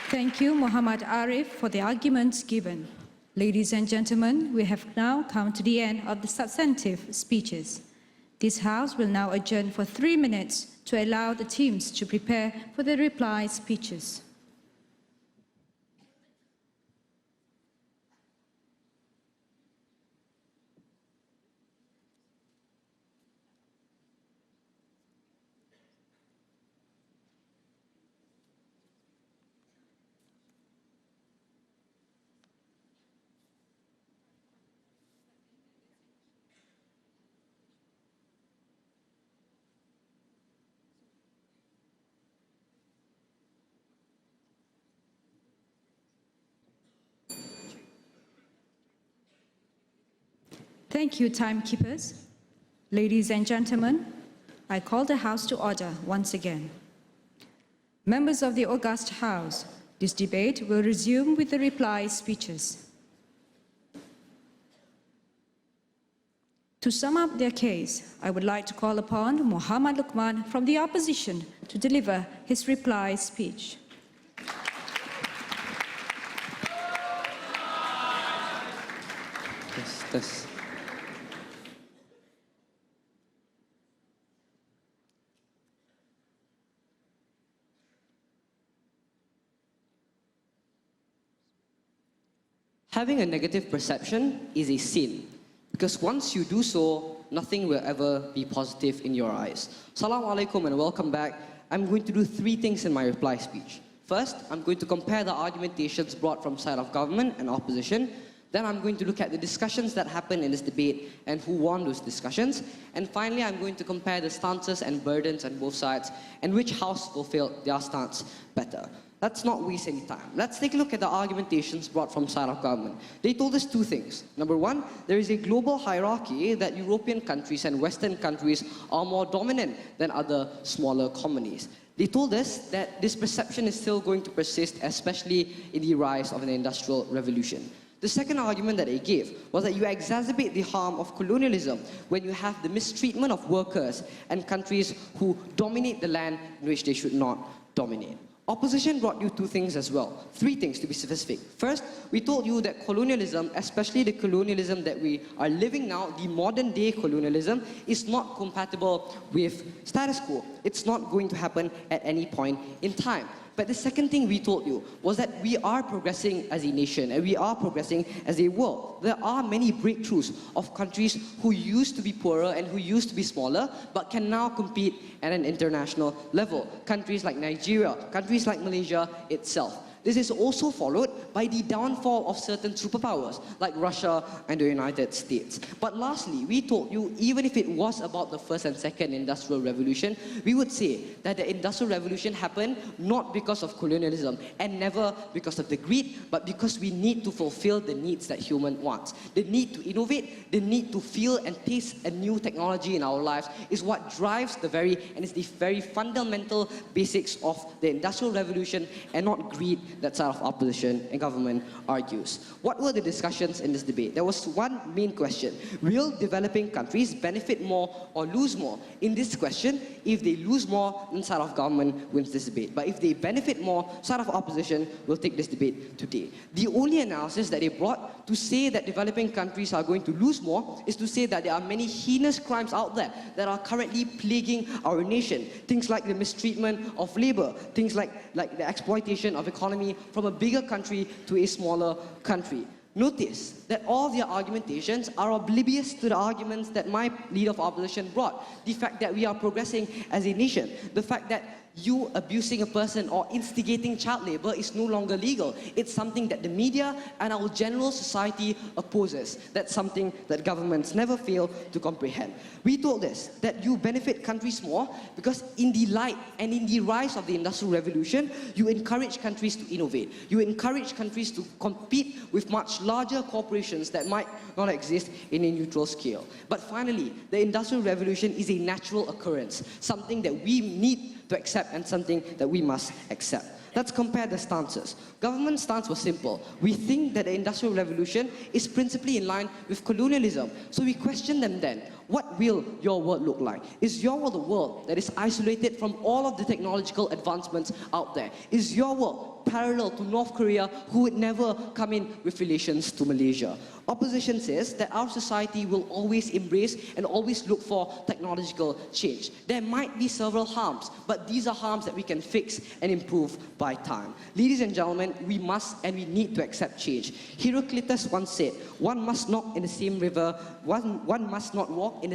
Thank you, Muhammad Arif, for the arguments given. Ladies and gentlemen, we have now come to the end of the substantive speeches. This House will now adjourn for 3 minutes to allow the teams to prepare for the reply speeches. Thank you, timekeepers. Ladies and gentlemen, I call the House to order once again. Members of the august House, this debate will resume with the reply speeches. To sum up their case, I would like to call upon Muhammad Luqman from the opposition to deliver his reply speech. Test. Having a negative perception is a sin, because once you do so, nothing will ever be positive in your eyes. Assalamu alaikum and welcome back. I'm going to do 3 things in my reply speech. First, I'm going to compare the argumentations brought from side of government and opposition. Then I'm going to look at the discussions that happened in this debate and who won those discussions. And finally, I'm going to compare the stances and burdens on both sides and which house fulfilled their stance better. Let's not waste any time. Let's take a look at the argumentations brought from side of government. They told us 2 things. Number 1, there is a global hierarchy that European countries and Western countries are more dominant than other smaller colonies. They told us that this perception is still going to persist, especially in the rise of an industrial revolution. The second argument that they gave was that you exacerbate the harm of colonialism when you have the mistreatment of workers and countries who dominate the land in which they should not dominate. Opposition brought you 2 things as well, 3 things to be specific. First, we told you that colonialism, especially the colonialism that we are living now, the modern day colonialism, is not compatible with status quo. It's not going to happen at any point in time. But the second thing we told you was that we are progressing as a nation and we are progressing as a world. There are many breakthroughs of countries who used to be poorer and who used to be smaller but can now compete at an international level. Countries like Nigeria, countries like Malaysia itself. This is also followed by the downfall of certain superpowers like Russia and the United States. But lastly, we told you, even if it was about the first and second industrial revolution, we would say that the industrial revolution happened not because of colonialism and never because of the greed, but because we need to fulfill the needs that human wants. The need to innovate, the need to feel and taste a new technology in our lives is what drives the very fundamental basics of the industrial revolution, and not greed that side of opposition and government argues. What were the discussions in this debate? There was one main question. Will developing countries benefit more or lose more? In this question, if they lose more, then side of government wins this debate. But if they benefit more, side of opposition will take this debate today. The only analysis that they brought to say that developing countries are going to lose more is to say that there are many heinous crimes out there that are currently plaguing our nation. Things like the mistreatment of labor, things like the exploitation of economy from a bigger country to a smaller country. Notice that all their argumentations are oblivious to the arguments that my leader of opposition brought. The fact that we are progressing as a nation, the fact that you abusing a person or instigating child labor is no longer legal. It's something that the media and our general society opposes. That's something that governments never fail to comprehend. We told this, that you benefit countries more because in the light and in the rise of the Industrial Revolution, you encourage countries to innovate. You encourage countries to compete with much larger corporations that might not exist in a neutral scale. But finally, the Industrial Revolution is a natural occurrence, something that we need to accept and something that we must accept. Let's compare the stances. Government's stance was simple. We think that the Industrial Revolution is principally in line with colonialism. So we question them then. What will your world look like? Is your world a world that is isolated from all of the technological advancements out there? Is your world parallel to North Korea, who would never come in with relations to Malaysia? Opposition says that our society will always embrace and always look for technological change. There might be several harms, but these are harms that we can fix and improve by time. Ladies and gentlemen, we must and we need to accept change. Heraclitus once said, one must not walk in the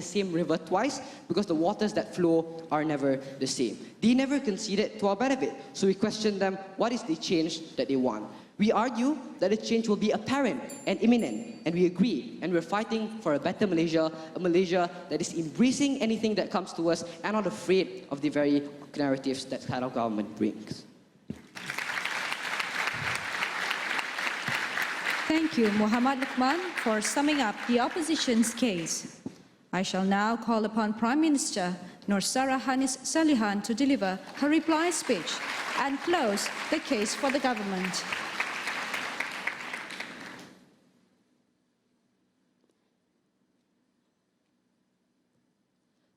same river twice, because the waters that flow are never the same. They never conceded to our benefit, so we question them, what is the change that they want? We argue that the change will be apparent and imminent, and we agree, and we're fighting for a better Malaysia, a Malaysia that is embracing anything that comes to us and not afraid of the very narratives that federal government brings. Thank you, Muhammad Luqman, for summing up the opposition's case. I shall now call upon Prime Minister Nur Hanis Salihan to deliver her reply speech and close the case for the government.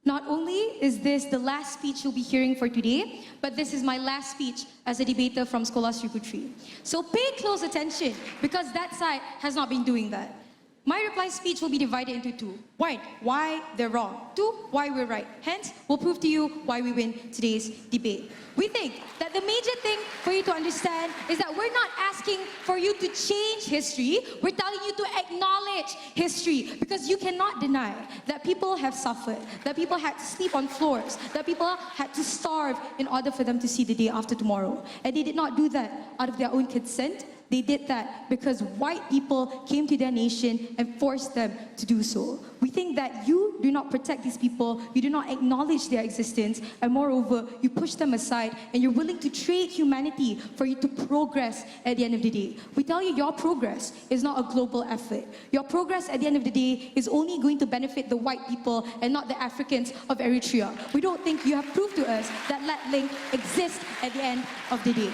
Not only is this the last speech you'll be hearing for today, but this is my last speech as a debater from Sekolah Sri Puteri. So pay close attention, because that side has not been doing that. My reply speech will be divided into two. One, why they're wrong. Two, why we're right. Hence, we'll prove to you why we win today's debate. We think that the major thing for you to understand is that we're not asking for you to change history. We're telling you to acknowledge history, because you cannot deny that people have suffered, that people had to sleep on floors, that people had to starve in order for them to see the day after tomorrow. And they did not do that out of their own consent. They did that because white people came to their nation and forced them to do so. We think that you do not protect these people, you do not acknowledge their existence, and moreover, you push them aside and you're willing to trade humanity for you to progress at the end of the day. We tell you your progress is not a global effort. Your progress at the end of the day is only going to benefit the white people and not the Africans of Eritrea. We don't think you have proved to us that link exists at the end of the day.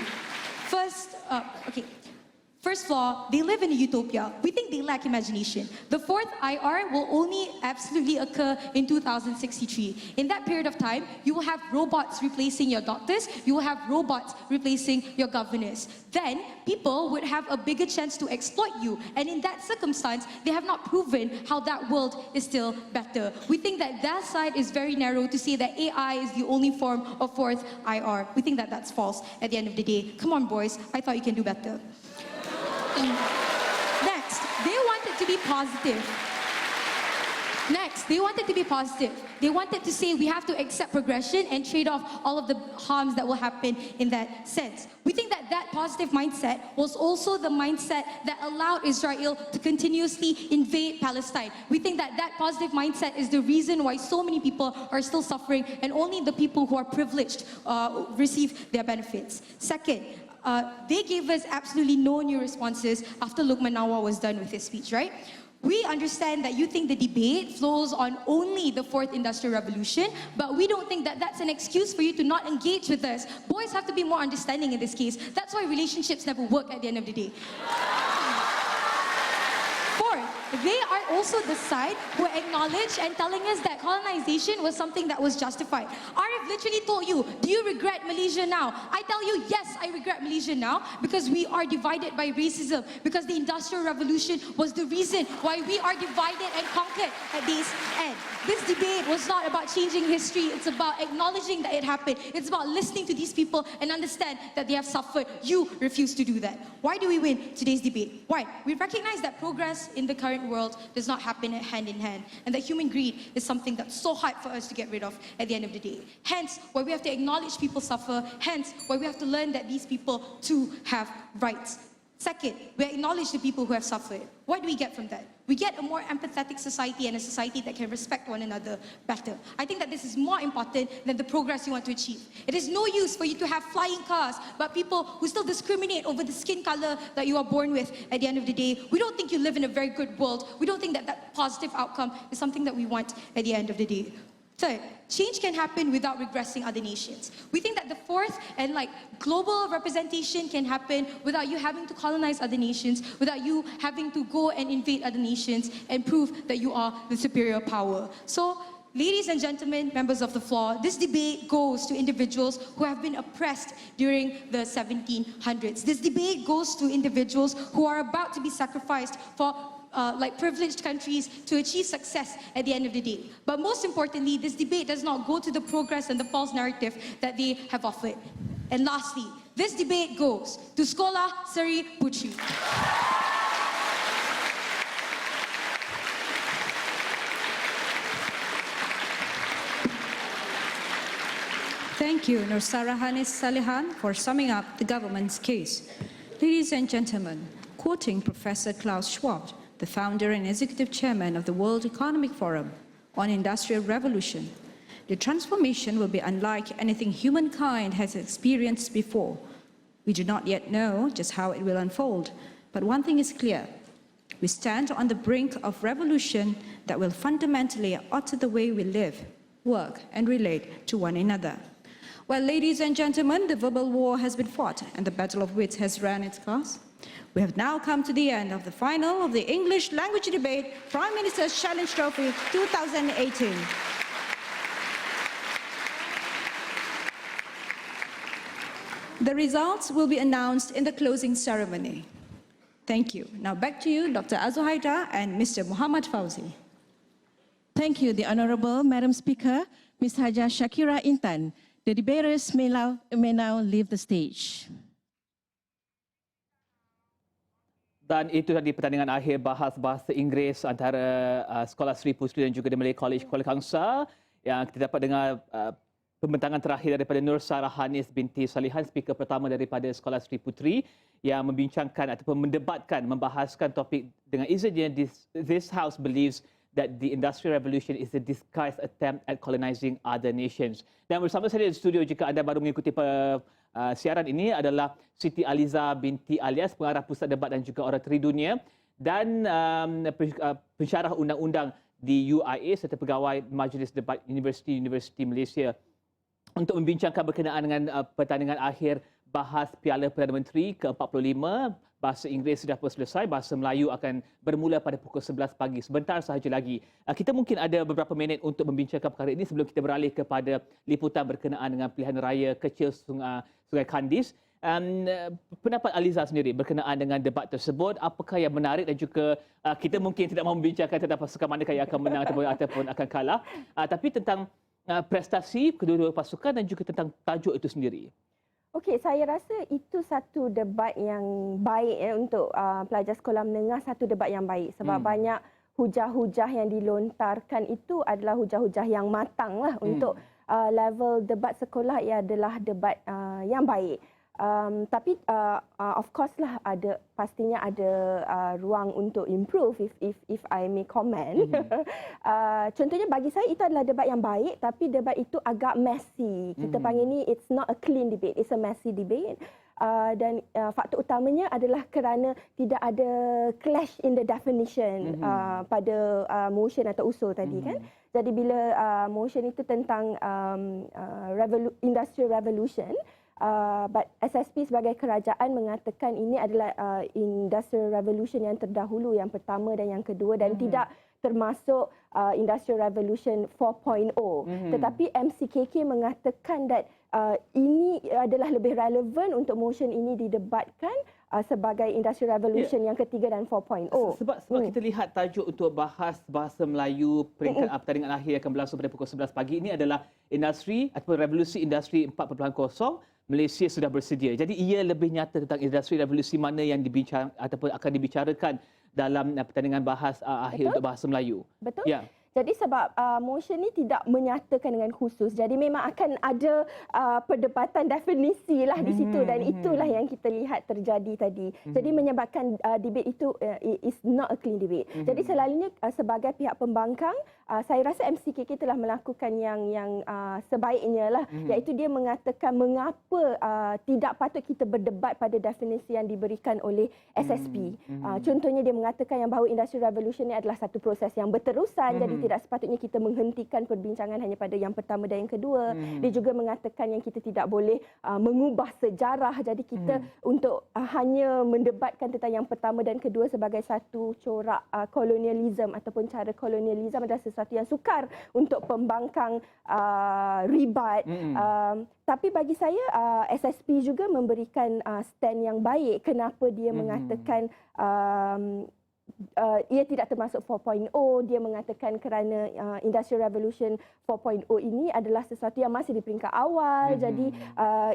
First flaw, they live in a utopia. We think they lack imagination. The fourth IR will only absolutely occur in 2063. In that period of time, you will have robots replacing your doctors, you will have robots replacing your governors. Then, people would have a bigger chance to exploit you. And in that circumstance, they have not proven how that world is still better. We think that that side is very narrow to say that AI is the only form of fourth IR. We think that that's false at the end of the day. Come on, boys, I thought you can do better. Next, they wanted to be positive. They wanted to say we have to accept progression and trade off all of the harms that will happen in that sense. We think that that positive mindset was also the mindset that allowed Israel to continuously invade Palestine. We think that that positive mindset is the reason why so many people are still suffering, and only the people who are privileged receive their benefits. Second, they gave us absolutely no new responses after Luqman Nawar was done with his speech, right? We understand that you think the debate flows on only the fourth industrial revolution, but we don't think that that's an excuse for you to not engage with us. Boys have to be more understanding in this case. That's why relationships never work at the end of the day. Fourth, they are also the side who acknowledge and telling us that colonization was something that was justified. Arif literally told you, do you regret Malaysia now? I tell you, yes, I regret Malaysia now because we are divided by racism, because the Industrial Revolution was the reason why we are divided and conquered at this end. This debate was not about changing history, it's about acknowledging that it happened. It's about listening to these people and understand that they have suffered. You refuse to do that. Why do we win today's debate? Why? We recognize that progress in the current world does not happen hand in hand, and that human greed is something that's so hard for us to get rid of at the end of the day. Hence, why we have to acknowledge people suffer, hence why we have to learn that these people too have rights. Second, we acknowledge the people who have suffered. What do we get from that? We get a more empathetic society and a society that can respect one another better. I think that this is more important than the progress you want to achieve. It is no use for you to have flying cars, but people who still discriminate over the skin color that you are born with at the end of the day. We don't think you live in a very good world. We don't think that that positive outcome is something that we want at the end of the day. Third, change can happen without regressing other nations. We think that the fourth and global representation can happen without you having to colonize other nations, without you having to go and invade other nations and prove that you are the superior power. So, ladies and gentlemen, members of the floor, this debate goes to individuals who have been oppressed during the 1700s. This debate goes to individuals who are about to be sacrificed for privileged countries to achieve success at the end of the day. But most importantly, this debate does not go to the progress and the false narrative that they have offered. And lastly, this debate goes to Sekolah Seri Puteri. Thank you, Nur Sarahanis Salihan, for summing up the government's case. Ladies and gentlemen, quoting Professor Klaus Schwab, the founder and executive chairman of the World Economic Forum on Industrial Revolution, the transformation will be unlike anything humankind has experienced before. We do not yet know just how it will unfold, but one thing is clear. We stand on the brink of revolution that will fundamentally alter the way we live, work, and relate to one another. Well, ladies and gentlemen, the verbal war has been fought and the battle of wits has run its course. We have now come to the end of the final of the English language debate, Prime Minister's Challenge Trophy 2018. The results will be announced in the closing ceremony. Thank you. Now back to you, Dr. Azul Haidar and Mr. Muhammad Fauzi. Thank you, the Honourable Madam Speaker, Ms. Hajah Shakira Intan. The debaters may now leave the stage. Dan itu tadi pertandingan akhir bahas bahasa Inggeris antara Sekolah Seri Puteri dan juga The Malay College Kuala Kangsar, yang kita dapat dengar pembentangan terakhir daripada Nur Sarahanis binti Salihan, speaker pertama daripada Sekolah Seri Puteri, yang membincangkan ataupun mendebatkan, membahaskan topik dengan izin this house believes that the Industrial Revolution is a disguised attempt at colonizing other nations. Dan bersama saya di studio, jika anda baru mengikuti siaran ini, adalah Siti Aliza binti Alias, pengarah Pusat Debat dan juga Orateri Dunia, dan pensyarah undang-undang di UIA serta pegawai Majlis Debat Universiti Malaysia, untuk membincangkan berkenaan dengan pertandingan akhir bahas Piala Perdana Menteri ke-45. Bahasa Inggeris sudah pun selesai, bahasa Melayu akan bermula pada pukul 11 pagi. Sebentar sahaja lagi. Kita mungkin ada beberapa minit untuk membincangkan perkara ini sebelum kita beralih kepada liputan berkenaan dengan pilihan raya kecil Sungai Kandis. Pendapat Aliza sendiri berkenaan dengan debat tersebut, apakah yang menarik, dan juga kita mungkin tidak mahu membincangkan tentang pasukan manakah yang akan menang ataupun akan kalah, tapi tentang prestasi kedua-dua pasukan dan juga tentang tajuk itu sendiri. Okey, saya rasa itu satu debat yang baik untuk pelajar sekolah menengah, satu debat yang baik sebab banyak hujah-hujah yang dilontarkan itu adalah hujah-hujah yang matang lah untuk level debat sekolah. Ia adalah debat yang baik. Tapi of course lah, pastinya ada ruang untuk improve if I may comment. Contohnya bagi saya itu adalah debat yang baik, tapi debat itu agak messy. Kita panggil ni it's not a clean debate, it's a messy debate. dan faktor utamanya adalah kerana tidak ada clash in the definition pada motion atau usul tadi kan. Jadi bila motion itu tentang industrial revolution, but SSP sebagai kerajaan mengatakan ini adalah industrial revolution yang terdahulu, yang pertama dan yang kedua, dan tidak termasuk industrial revolution 4.0. Tetapi MCKK mengatakan that ini adalah lebih relevan untuk motion ini didebatkan sebagai industrial revolution yang ketiga dan 4.0. Sebab kita lihat tajuk untuk bahas bahasa Melayu peringkat pertandingan akhir akan berlangsung pada pukul 11 pagi ini adalah industri ataupun revolusi industri 4.0. Malaysia sudah bersedia. Jadi ia lebih nyata tentang industri revolusi mana yang dibincang ataupun akan dibicarakan dalam pertandingan bahas akhir untuk bahasa Melayu. Betul. Ya. Jadi sebab motion ni tidak menyatakan dengan khusus. Jadi memang akan ada perdebatan definisi lah di situ, dan itulah yang kita lihat terjadi tadi. Jadi menyebabkan debate itu is not a clean debate. Jadi selalunya sebagai pihak pembangkang, saya rasa MCKK telah melakukan yang sebaiknya lah, iaitu dia mengatakan mengapa tidak patut kita berdebat pada definisi yang diberikan oleh SSP. Contohnya dia mengatakan yang bahawa industrial revolution ni adalah satu proses yang berterusan, jadi tidak sepatutnya kita menghentikan perbincangan hanya pada yang pertama dan yang kedua. Dia juga mengatakan yang kita tidak boleh mengubah sejarah. Jadi kita untuk hanya mendebatkan tentang yang pertama dan kedua sebagai satu corak kolonialism ataupun cara kolonialism adalah sesuatu yang sukar untuk pembangkang ribat. Tapi bagi saya SSP juga memberikan stand yang baik. Kenapa dia mengatakan ia tidak termasuk 4.0. Dia mengatakan kerana Industrial Revolution 4.0 ini adalah sesuatu yang masih di peringkat awal. Jadi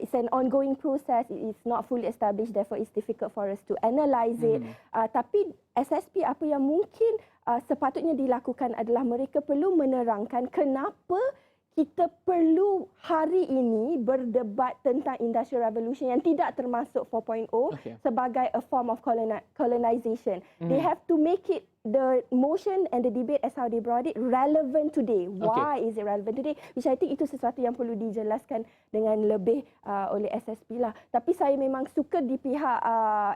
it's an ongoing process. It is not fully established. Therefore, it's difficult for us to analyse it. Tapi SSP apa yang mungkin sepatutnya dilakukan adalah mereka perlu menerangkan kenapa kita perlu hari ini berdebat tentang Industrial Revolution yang tidak termasuk 4.0 sebagai a form of colonization. They have to make it, the motion and the debate as how they brought it, relevant today. Why is it relevant today? Which I think itu sesuatu yang perlu dijelaskan dengan lebih oleh SSP lah. Tapi saya memang suka di pihak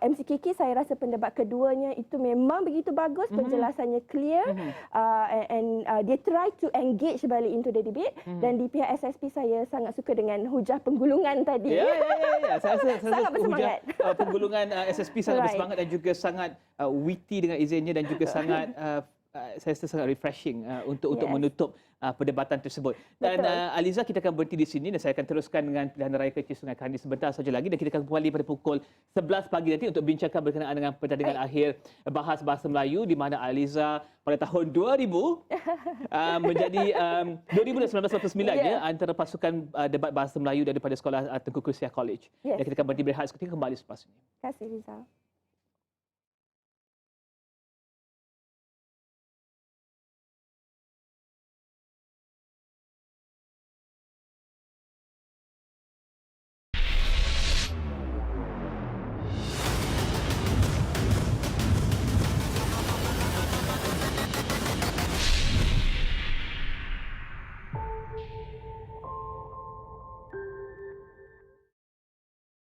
MCKK, saya rasa pendebat keduanya itu memang begitu bagus, penjelasannya clear, and they try to engage balik into the debate. Dan di pihak SSP saya sangat suka dengan hujah penggulungan tadi. Saya rasa sangat bersemangat. Penggulungan SSP sangat bersemangat dan juga sangat witty dengan izinnya, dan juga sangat saya rasa sangat refreshing untuk menutup perdebatan tersebut. Dan Aliza, kita akan berhenti di sini dan saya akan teruskan dengan pilihan raya kecil Sungai Kandi sebentar saja lagi, dan kita akan kembali pada pukul 11 pagi nanti untuk bincangkan berkenaan dengan pertandingan akhir bahas bahasa Melayu di mana Aliza pada tahun 2000 menjadi 2019 ya, antara pasukan debat bahasa Melayu daripada sekolah Tengku Kursiah College. Dan kita akan berhenti berehat seketika, kembali selepas ini. Terima kasih Rizal.